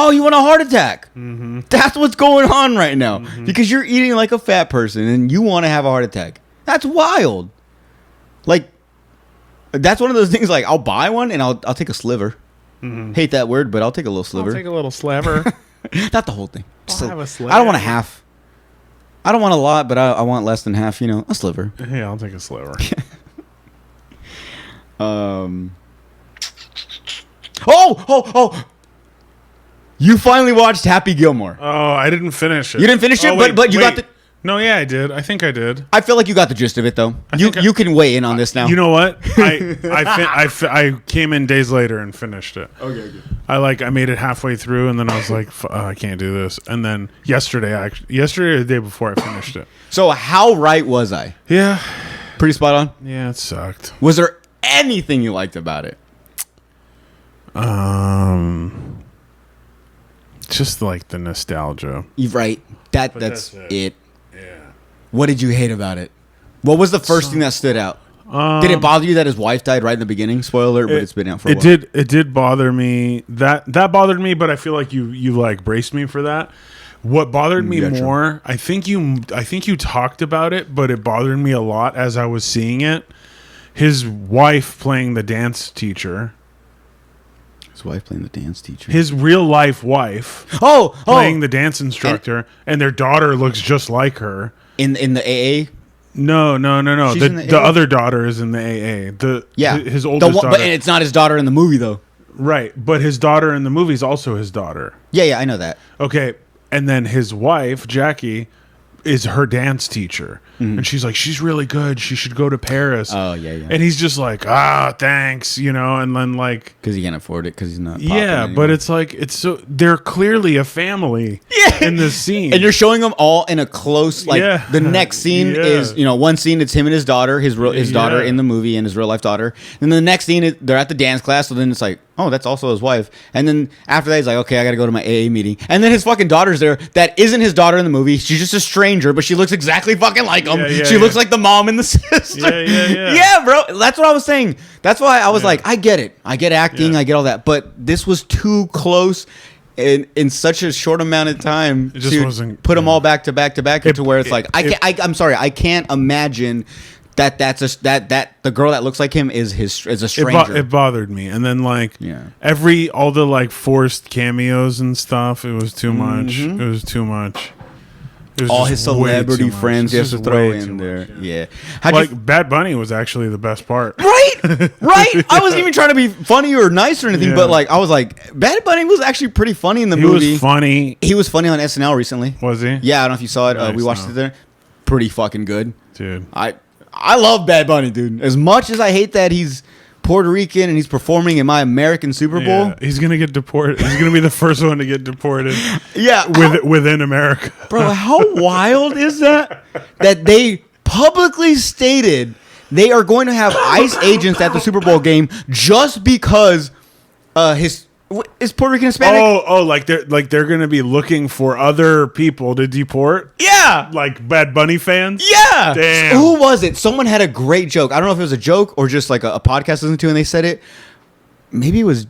you want a heart attack. Mm-hmm. That's what's going on right now. Mm-hmm. Because you're eating like a fat person and you want to have a heart attack. That's wild. Like, that's one of those things, like, I'll buy one and I'll take a sliver. Mm-hmm. Hate that word, but I'll take a little sliver. I'll take a little sliver. Not the whole thing. I'll have a sliver. I don't want a half. I don't want a lot, but I want less than half, a sliver. Yeah, I'll take a sliver. Oh! You finally watched Happy Gilmore. Oh, I didn't finish it. You didn't finish it, but you got the... No, yeah, I did. I think I did. I feel like you got the gist of it, though. You can weigh in on this now. You know what? I came in days later and finished it. Okay. I made it halfway through, and then I was like, I can't do this. And then yesterday or the day before, I finished it. So how right was I? Yeah. Pretty spot on? Yeah, it sucked. Was there anything you liked about it? Just like the nostalgia. You're right. That's it. Yeah. What did you hate about it? What was the first thing that stood out? Did it bother you that his wife died right in the beginning? Spoiler alert, but it's been out for a while. It did bother me. That bothered me, but I feel like you like braced me for that. What bothered me more, I think you talked about it, but it bothered me a lot as I was seeing it. His wife playing the dance teacher. His wife playing the dance teacher. His real life wife. Playing the dance instructor, and their daughter looks just like her. In the AA. No. The other daughter is in the AA. His oldest daughter. But it's not his daughter in the movie though. Right, but his daughter in the movie is also his daughter. Yeah, I know that. Okay, and then his wife Jackie is her dance teacher, and she's like, she's really good. She should go to Paris. Oh yeah. And he's just like, thanks, and then like, because he can't afford it because he's not. Yeah, but it's like they're clearly a family. In this scene, and you're showing them all in a close the next scene is one scene it's him and his daughter, his daughter in the movie and his real life daughter, and then the next scene they're at the dance class, so then it's like, oh, that's also his wife, and then after that he's like, okay, I gotta go to my AA meeting, and then his fucking daughter's there that isn't his daughter in the movie, she's just a stranger, but she looks exactly fucking like like him. Yeah, yeah, she yeah. looks like the mom and the sister. Yeah. Yeah, bro. That's what I was saying. That's why I was like, I get it. I get acting. Yeah. I get all that. But this was too close in such a short amount of time It just to wasn't- put them yeah. all back to back to back to where it's like I'm sorry, I can't imagine that the girl that looks like him is a stranger. It bothered me, and then like Yeah. all the like forced cameos and stuff. It was too much. It was too much. It was all just his way celebrity too much. friends he has It's to just throw way too in much, there. yeah. Yeah. How'd Like you Bad Bunny was actually the best part. right? I wasn't even trying to be funny or nice or anything, Yeah. but like I was like, Bad Bunny was actually pretty funny in the He movie. was funny. He was funny on SNL recently. Was he? Yeah, I don't know if you saw it. Nice, We watched no. it there. Pretty fucking good. Dude. I love Bad Bunny, dude. As much as I hate that he's Puerto Rican and he's performing in my American Super Bowl. Yeah, he's gonna get deported. He's gonna be the first one to get deported. Yeah, within America. bro, how wild is that? That they publicly stated they are going to have ICE agents at the Super Bowl game just because is Puerto Rican Hispanic? Like they're gonna be looking for other people to deport, Yeah. like Bad Bunny fans. Yeah. Damn. Who was it? Someone had a great joke. I don't know if it was a joke or just like a podcast I listened to and they said it. Maybe it was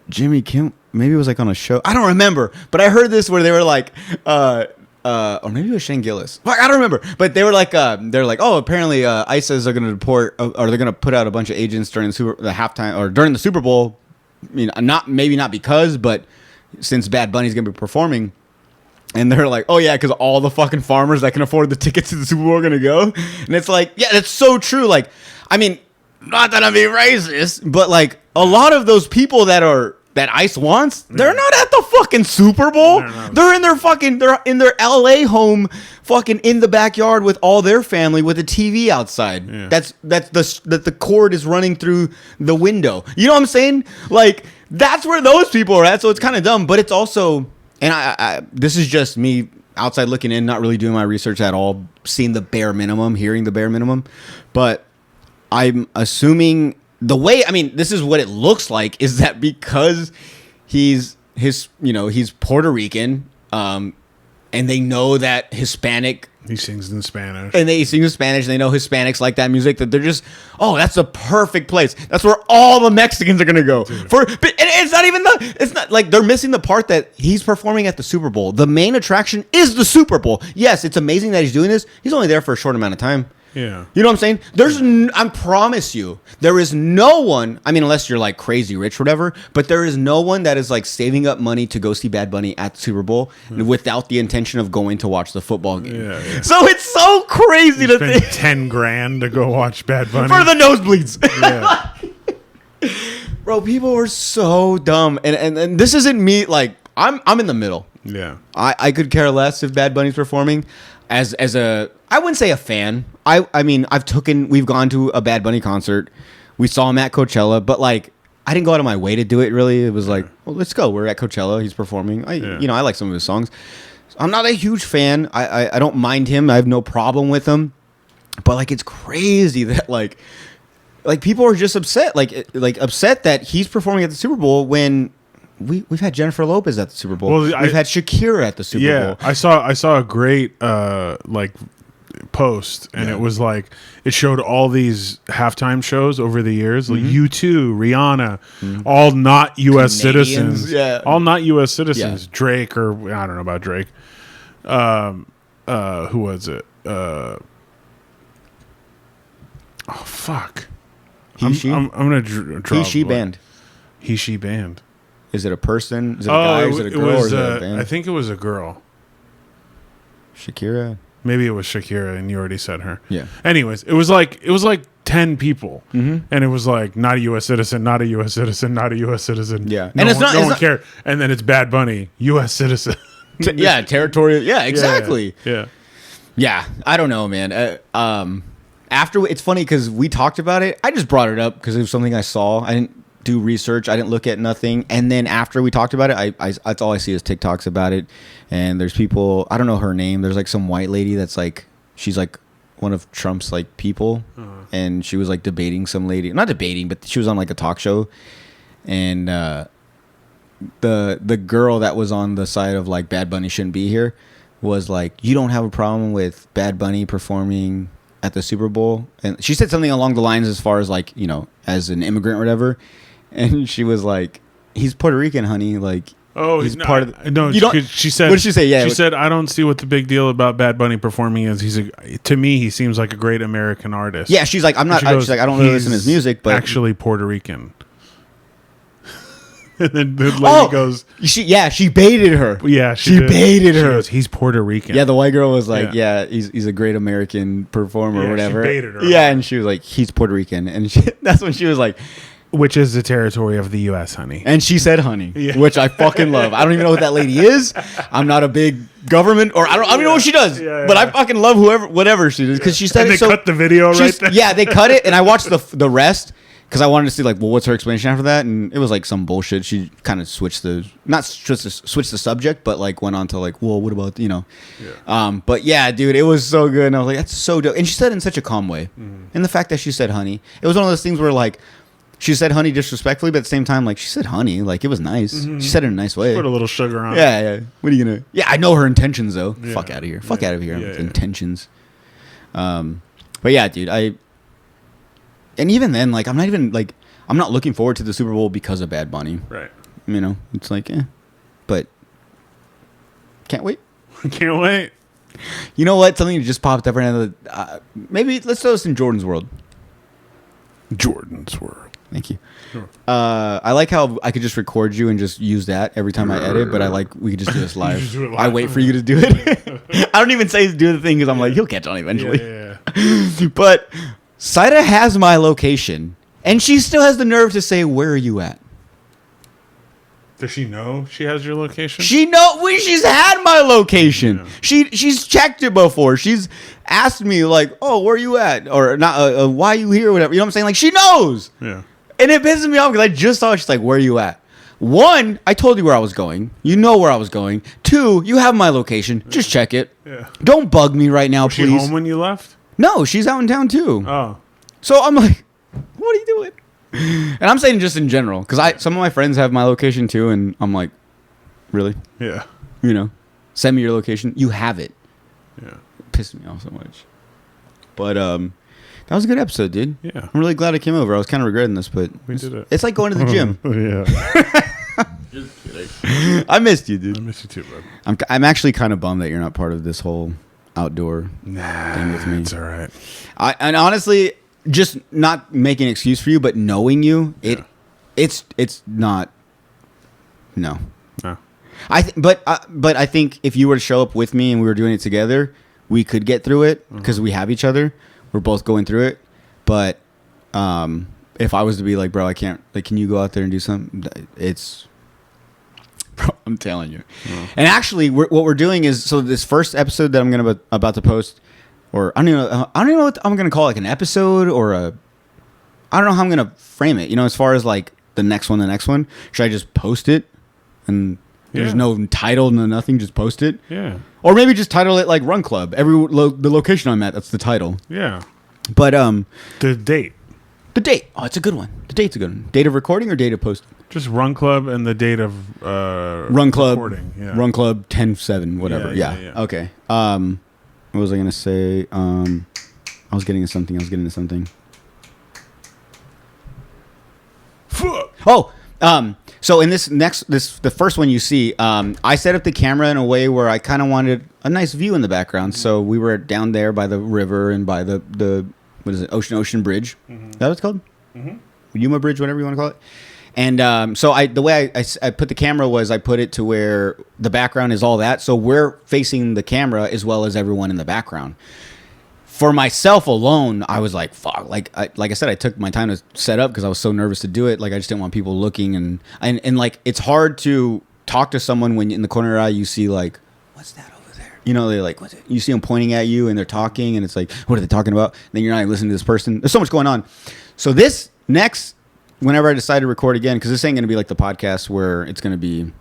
Jimmy Kimmel. Maybe it was like on a show. I don't remember. But I heard this where they were like, or maybe it was Shane Gillis. Fuck, I don't remember. But they were like, oh, apparently ICE says they're going to deport, or they're going to put out a bunch of agents during the halftime or during the Super Bowl. I mean, maybe not because, but since Bad Bunny's going to be performing. And they're like, oh, yeah, because all the fucking farmers that can afford the tickets to the Super Bowl are going to go. And it's like, yeah, that's so true. Like, I mean, not that I'm being racist, but like a lot of those people that ICE wants, they're not at the fucking Super Bowl. They're in their LA home, fucking in the backyard with all their family with a TV outside. Yeah. That the cord is running through the window. You know what I'm saying? Like that's where those people are at. So it's kind of dumb, but it's also, and I this is just me outside looking in, not really doing my research at all, seeing the bare minimum, hearing the bare minimum, but I'm assuming the way, I mean, this is what it looks like, is that because he's Puerto Rican, and they know that Hispanic, He sings in Spanish. and they sing in Spanish, and they know Hispanics like that music, that they're just, oh, that's a perfect place. That's where all the Mexicans are gonna go. But it's not even it's not like they're missing the part that he's performing at the Super Bowl. The main attraction is the Super Bowl. Yes, it's amazing that he's doing this. He's only there for a short amount of time. Yeah. You know what I'm saying? I promise you, there is no one, I mean, unless you're like crazy rich or whatever, but there is no one that is like saving up money to go see Bad Bunny at the Super Bowl without the intention of going to watch the football game. Yeah. So it's so crazy to Spend think 10 grand to go watch Bad Bunny. for the nosebleeds. Yeah. Bro, people were so dumb. And this isn't me, like, I'm in the middle. Yeah. I could care less if Bad Bunny's performing as a, I wouldn't say a fan. I mean, we've gone to a Bad Bunny concert. We saw him at Coachella, but like, I didn't go out of my way to do it really. It was like, well, let's go. We're at Coachella. He's performing. I like some of his songs. I'm not a huge fan. I don't mind him. I have no problem with him. But like, it's crazy that like people are just upset, like upset that he's performing at the Super Bowl when we've had Jennifer Lopez at the Super Bowl. Well, we've had Shakira at the Super Bowl. I saw a great like post, and it was like it showed all these halftime shows over the years, like U2, Rihanna, all not U.S. Canadians, citizens, yeah. all not U.S. citizens. Yeah. Drake, or I don't know about Drake. Who was it? Oh fuck! He, she? I'm gonna draw. He, she band. He, she band. Is it a person? Is it a guy? Is it a girl? Or is it a band? I think it was a girl. Shakira. Maybe it was Shakira, and you already said her. Yeah. Anyways, it was like 10 people, and it was like not a U.S. citizen, not a U.S. citizen, not a U.S. citizen. Yeah. no And it's one, not- no it's one not- cared. And then it's Bad Bunny, U.S. citizen. Yeah, territorial. Yeah, exactly. Yeah. Yeah, I don't know, man. After it's funny because we talked about it. I just brought it up because it was something I saw. I didn't do research. I didn't look at nothing. And then after we talked about it, I that's all I see is TikToks about it. And there's people. I don't know her name. There's like some white lady that's like, she's like one of Trump's like people, and she was like debating some lady. Not debating, but she was on like a talk show, and the girl that was on the side of like Bad Bunny shouldn't be here. was like, you don't have a problem with Bad Bunny performing at the Super Bowl? And she said something along the lines as far as like, you know, as an immigrant or whatever. And she was like, he's Puerto Rican, honey. Like, oh, he's no, part of the, no. you don't, She said, what did she say? Yeah, she said, I don't see what the big deal about Bad Bunny performing is. To me, he seems like a great American artist. yeah, she's like, I'm not, she's like, I don't really listen to his music, but actually Puerto Rican. And then the lady goes, she baited her. yeah, she baited She her. goes, he's Puerto Rican. Yeah, the white girl was like, yeah, he's a great American performer Yeah, or whatever. she baited her. Yeah, and she was like, he's Puerto Rican. And that's when she was like, Which is the territory of the U.S., honey. and she said honey, Yeah. which I fucking love. I don't even know what that lady is. I'm not a big government, or I don't even know what she does. Yeah, but yeah. I fucking love whatever she does, because she said And it they so. cut the video right she's- there. Yeah, they cut it, and I watched the rest because I wanted to see like, well, what's her explanation after that, and it was like some bullshit. She kind of switched the subject, but like went on to like, well, what about But yeah, dude, it was so good, and I was like, that's so dope. And she said it in such a calm way, and the fact that she said honey, it was one of those things where like. She said honey disrespectfully, but at the same time, like, she said honey. Like, it was nice. She said it in a nice way. Put a little sugar on it. Yeah. What are you going to... Yeah, I know her intentions, though. Yeah. Fuck out of here. Fuck Yeah. out of here. Yeah, with yeah. intentions. But yeah, dude, And even then, like, I'm not looking forward to the Super Bowl because of Bad Bunny. Right. You know? It's like, But... Can't wait. Can't wait. You know what? Something just popped up right now. Maybe let's throw this in Jordan's world. Jordan's world. Thank you. Sure. I like how I could just record you and just use that every time I edit, but we could just do this live. just do it live. I wait for you to do it. I don't even say do the thing because I'm like, he'll catch on eventually. Yeah. But Saida has my location, and she still has the nerve to say, "Where are you at?" Does she know she has your location? She's had my location. Yeah. She's checked it before. She's asked me like, "Oh, where are you at?" Or not, "Why are you here?" Or whatever. You know what I'm saying? Like, she knows. Yeah. And it pisses me off because I just saw it. She's like, "Where are you at?" One, I told you where I was going. You know where I was going. Two, you have my location. Just check it. Yeah. Don't bug me right now, Was she please. home when you left? No, she's out in town too. Oh. So I'm like, what are you doing? And I'm saying just in general because some of my friends have my location too, and I'm like, really? Yeah. You know, send me your location. You have it. Yeah. It pissed me off so much. But that was a good episode, dude. Yeah. I'm really glad I came over. I was kind of regretting this, but We did it. It's like going to the gym. Yeah. Just kidding. I missed you, I dude. miss you too, bud. I'm actually kind of bummed that you're not part of this whole outdoor thing with me. It's all right. And honestly, just not making an excuse for you, but knowing you, it's not. No. No. But I think if you were to show up with me and we were doing it together, we could get through it because we have each other. We're both going through it. But if I was to be like, bro, I can't. Like, can you go out there and do something? It's. Bro, I'm telling you. And actually, what we're doing is so this first episode that I'm about to post, or I don't even know what I'm gonna call it, like an episode or I don't know how I'm gonna frame it. You know, as far as like the next one. Should I just post it and there's no title, no nothing, just post it? Yeah. Or maybe just title it like Run Club. The location I'm at, that's the title. Yeah. But The date. the date. Oh, it's a good one. The date's a good one. Date of recording or date of post? Just Run Club and the date of Run Club. recording. Yeah. Run Club 10/7, whatever. Yeah, Yeah. yeah. Okay. What was I gonna say? I was getting to something. Fuck. Oh, so in the first one you see, I set up the camera in a way where I kind of wanted a nice view in the background. So we were down there by the river and by the what is it, Ocean Bridge? Is that what it's called? Yuma Bridge, whatever you want to call it. And so the way I put the camera was I put it to where the background is all that. So we're facing the camera as well as everyone in the background. For myself alone, I was like, fuck. Like I said, I took my time to set up because I was so nervous to do it. Like, I just didn't want people looking. And like, it's hard to talk to someone when in the corner of your eye you see, like, what's that over there? You know, they're like, what's it? You see them pointing at you and they're talking and it's like, what are they talking about? And then you're not even listening to this person. There's so much going on. So this next, whenever I decide to record again, because this ain't going to be like the podcast where it's going to be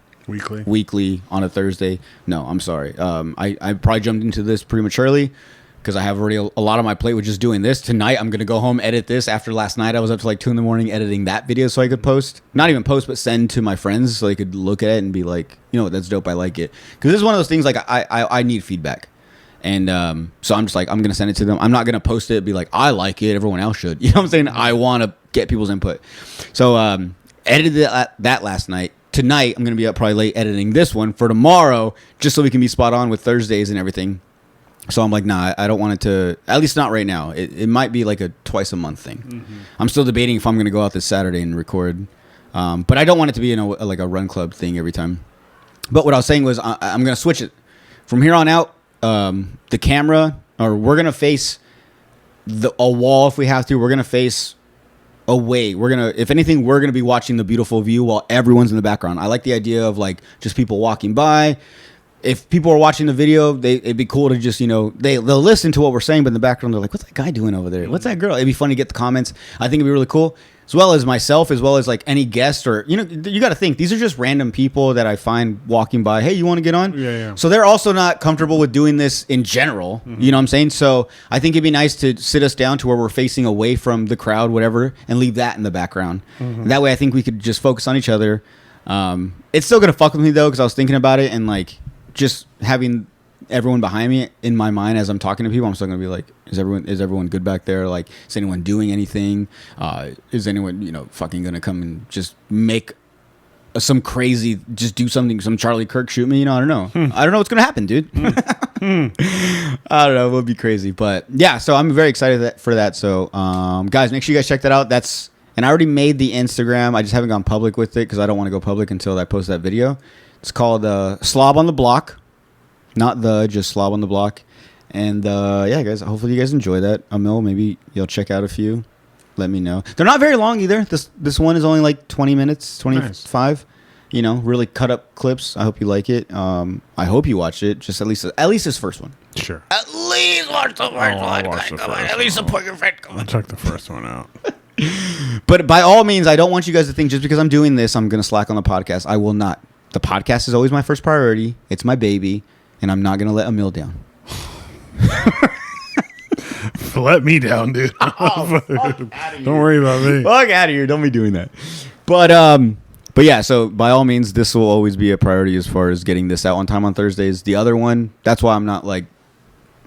weekly on a Thursday. No, I'm sorry. I probably jumped into this prematurely. because I have already a lot on my plate with just doing this. Tonight, I'm going to go home, edit this. After last night, I was up to like 2 in the morning editing that video so I could post. Not even post, but send to my friends so they could look at it and be like, you know what, that's dope. I like it. Because this is one of those things like I need feedback. And so I'm just like, I'm going to send it to them. I'm not going to post it and be like, I like it. Everyone else should. You know what I'm saying? I want to get people's input. So edited that last night. Tonight, I'm going to be up probably late editing this one for tomorrow just so we can be spot on with Thursdays and everything. So I'm like, nah, I don't want it to, at least not right now. It might be like a twice a month thing. Mm-hmm. I'm still debating if I'm going to go out this Saturday and record. But I don't want it to be like a run club thing every time. But what I was saying was I'm going to switch it. From here on out, the camera, or we're going to face a wall if we have to. We're going to face away. If anything, we're going to be watching the beautiful view while everyone's in the background. I like the idea of like just people walking by. If people are watching the video, it'd be cool to just, they'll listen to what we're saying, but in the background, they're like, what's that guy doing over there? What's that girl? It'd be funny to get the comments. I think it'd be really cool, as well as myself, as well as like any guest or, you got to think, these are just random people that I find walking by. Hey, you want to get on? Yeah. So they're also not comfortable with doing this in general. Mm-hmm. You know what I'm saying? So I think it'd be nice to sit us down to where we're facing away from the crowd, whatever, and leave that in the background. Mm-hmm. That way, I think we could just focus on each other. It's still going to fuck with me though, because I was thinking about it and like, just having everyone behind me in my mind as I'm talking to people, I'm still gonna be like, is everyone good back there? Like, is anyone doing anything? Is anyone fucking gonna come and just make some crazy, just do something, some Charlie Kirk shoot me? I don't know. I don't know what's gonna happen, dude. I don't know. It would be crazy, but yeah. So I'm very excited for that. So guys, make sure you guys check that out. And I already made the Instagram. I just haven't gone public with it because I don't want to go public until I post that video. It's called Slob on the Block. Just Slob on the Block. And yeah, guys, hopefully you guys enjoy that. Emil, maybe you'll check out a few. Let me know. They're not very long either. This one is only like 20 minutes, 25. Nice. Really cut up clips. I hope you like it. I hope you watch it. Just at least this first one. Sure. At least watch the first one. Come on. At least support your friend. I'll check the first one out. But by all means, I don't want you guys to think just because I'm doing this, I'm going to slack on the podcast. I will not. The podcast is always my first priority. It's my baby, and I'm not going to let Emil down. Let me down, dude. Don't worry about me. Fuck out of here. Don't be doing that. But yeah, so by all means, this will always be a priority as far as getting this out on time on Thursdays. The other one, that's why I'm not like,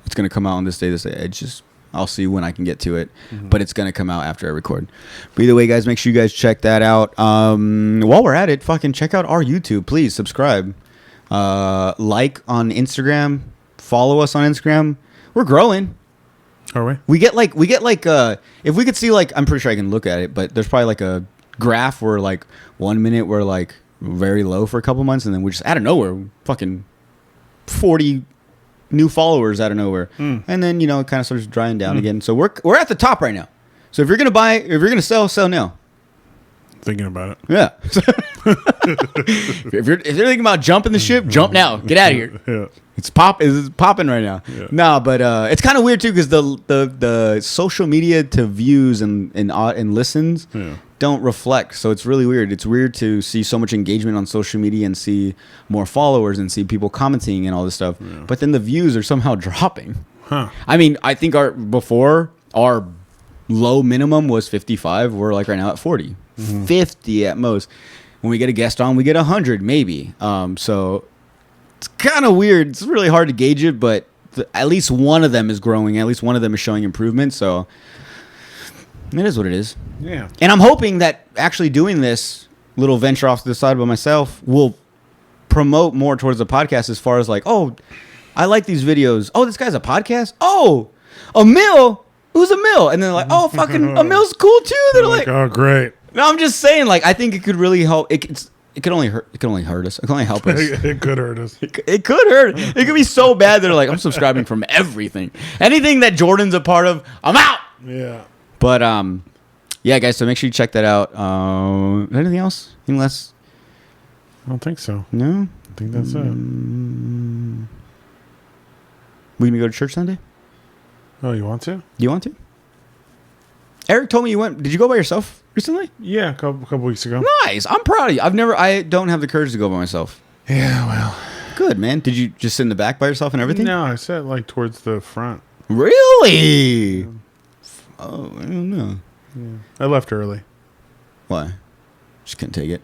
it's going to come out on this day. It's just, I'll see when I can get to it, but it's going to come out after I record. But either way, guys, make sure you guys check that out. While we're at it, fucking check out our YouTube. Please subscribe. Like on Instagram. Follow us on Instagram. We're growing. Are we? We get like if we could see like, I'm pretty sure I can look at it, but there's probably like a graph where like 1 minute we're like very low for a couple months, and then we just out of nowhere fucking 40 new followers out of nowhere, and then it kind of starts drying down again. So we're at the top right now. So if you're gonna sell now. Thinking about it. Yeah. if you're thinking about jumping the ship, jump now. Get out of here. Yeah. It's popping right now. Yeah. No, but it's kind of weird too because the social media to views and listens don't reflect. So it's really weird. It's weird to see so much engagement on social media and see more followers and see people commenting and all this stuff. Yeah. But then the views are somehow dropping. Huh. I mean, I think our low minimum was 55. We're like right now at 40. 50 at most. When we get a guest on, we get 100 maybe. So it's kind of weird. It's really hard to gauge it, but at least one of them is growing. At least one of them is showing improvement. So it is what it is. Yeah. And I'm hoping that actually doing this little venture off to the side by myself will promote more towards the podcast as far as like, oh, I like these videos. Oh, this guy's a podcast? Oh, Emil? Who's Emil? And then like, oh, fucking Emil's cool too. They're like, oh, great. No, I'm just saying, like, I think it could really help. It could only hurt. It could only hurt us. It could only help us. It could hurt us. It could hurt. It could be so bad they're like, I'm subscribing from everything. Anything that Jordan's a part of, I'm out. Yeah. But yeah, guys. So make sure you check that out. Anything else? Anything less? I don't think so. No. I think that's it. We gonna go to church Sunday? Oh, you want to? Do you want to? Eric told me you went. Did you go by yourself recently? Yeah, a couple weeks ago. Nice. I'm proud of you. I don't have the courage to go by myself. Yeah, well. Good, man. Did you just sit in the back by yourself and everything? No, I sat like towards the front. Really? Oh, I don't know. I left early. Why? Just couldn't take it.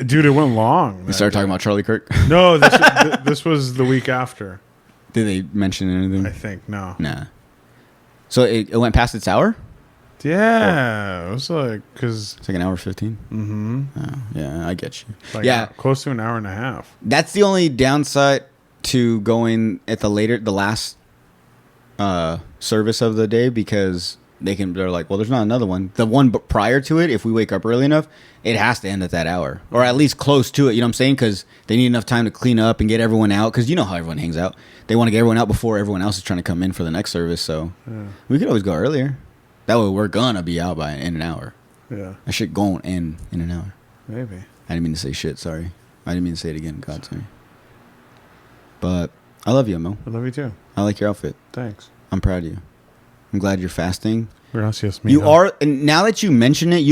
Dude, it went long. We started talking about Charlie Kirk. No, this was the week after. Did they mention anything? I think no. Nah. So it went past its hour? Yeah, it was like because It's like an hour 15? mm-hmm, Oh, yeah, I get you. like Yeah. close to an hour and a half. That's the only downside to going at the last service of the day, because they're like, well, there's not another one. The one prior to it, if we wake up early enough, it has to end at that hour, or at least close to it. You know what I'm saying? Because they need enough time to clean up and get everyone out. Because you know how everyone hangs out. They want to get everyone out before everyone else is trying to come in for the next service. So we could always go earlier. That way, we're gonna be out in an hour. Yeah, I should go in an hour. maybe. I didn't mean to say shit. Sorry. I didn't mean to say it again. God, sorry. But I love you, Mo. I love you too. I like your outfit. Thanks. I'm proud of you. I'm glad you're fasting. Gracias, You mijo. are, and now that you mention it,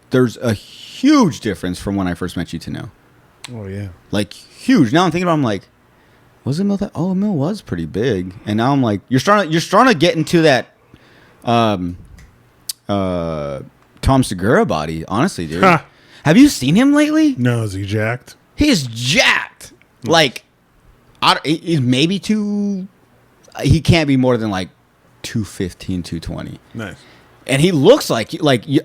there's a huge difference from when I first met you to now. Oh yeah. Like, huge. Now I'm thinking about, I'm like, was it Mill that? Oh, Mill was pretty big. And now I'm like, you're starting to get into that, Tom Segura body, honestly, dude. Ha. Have you seen him lately? No, is he jacked? He is jacked. Like, he's maybe he can't be more than like 215, 220. Nice. And he looks like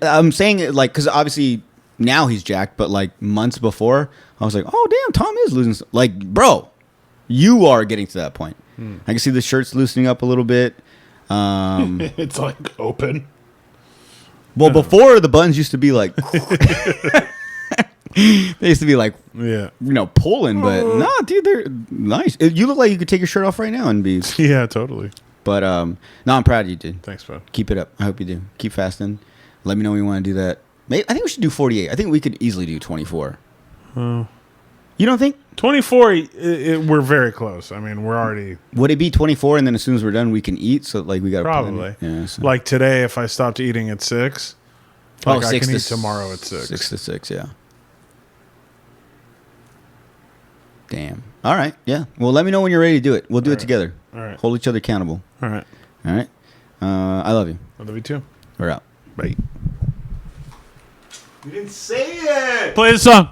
I'm saying it like, because obviously now he's jacked, but like months before, I was like, oh damn, Tom is losing. Like, bro, you are getting to that point. I can see the shirt's loosening up a little bit. It's like open. Well, before the buttons used to be like, they used to be like, Yeah. pulling, but nah, dude, they're nice. You look like you could take your shirt off right now and be. Yeah, totally. But no, I'm proud of you, dude. Thanks, bud. Keep it up. I hope you do. Keep fasting. Let me know when you want to do that. I think we should do 48. I think we could easily do 24. You don't think? 24. We're very close. I mean, we're already Would it be 24 and then as soon as we're done we can eat? So like we got probably. Yeah. So. Like today, if I stopped eating at 6, like I 6 can to eat tomorrow at 6. 6 to 6. Yeah. Damn. All right. Yeah. Well, let me know when you're ready to do it. We'll do it together. All right. Hold each other accountable. All right. All right. I love you. I love you too. We're out. Bye. You didn't say it. Play the song.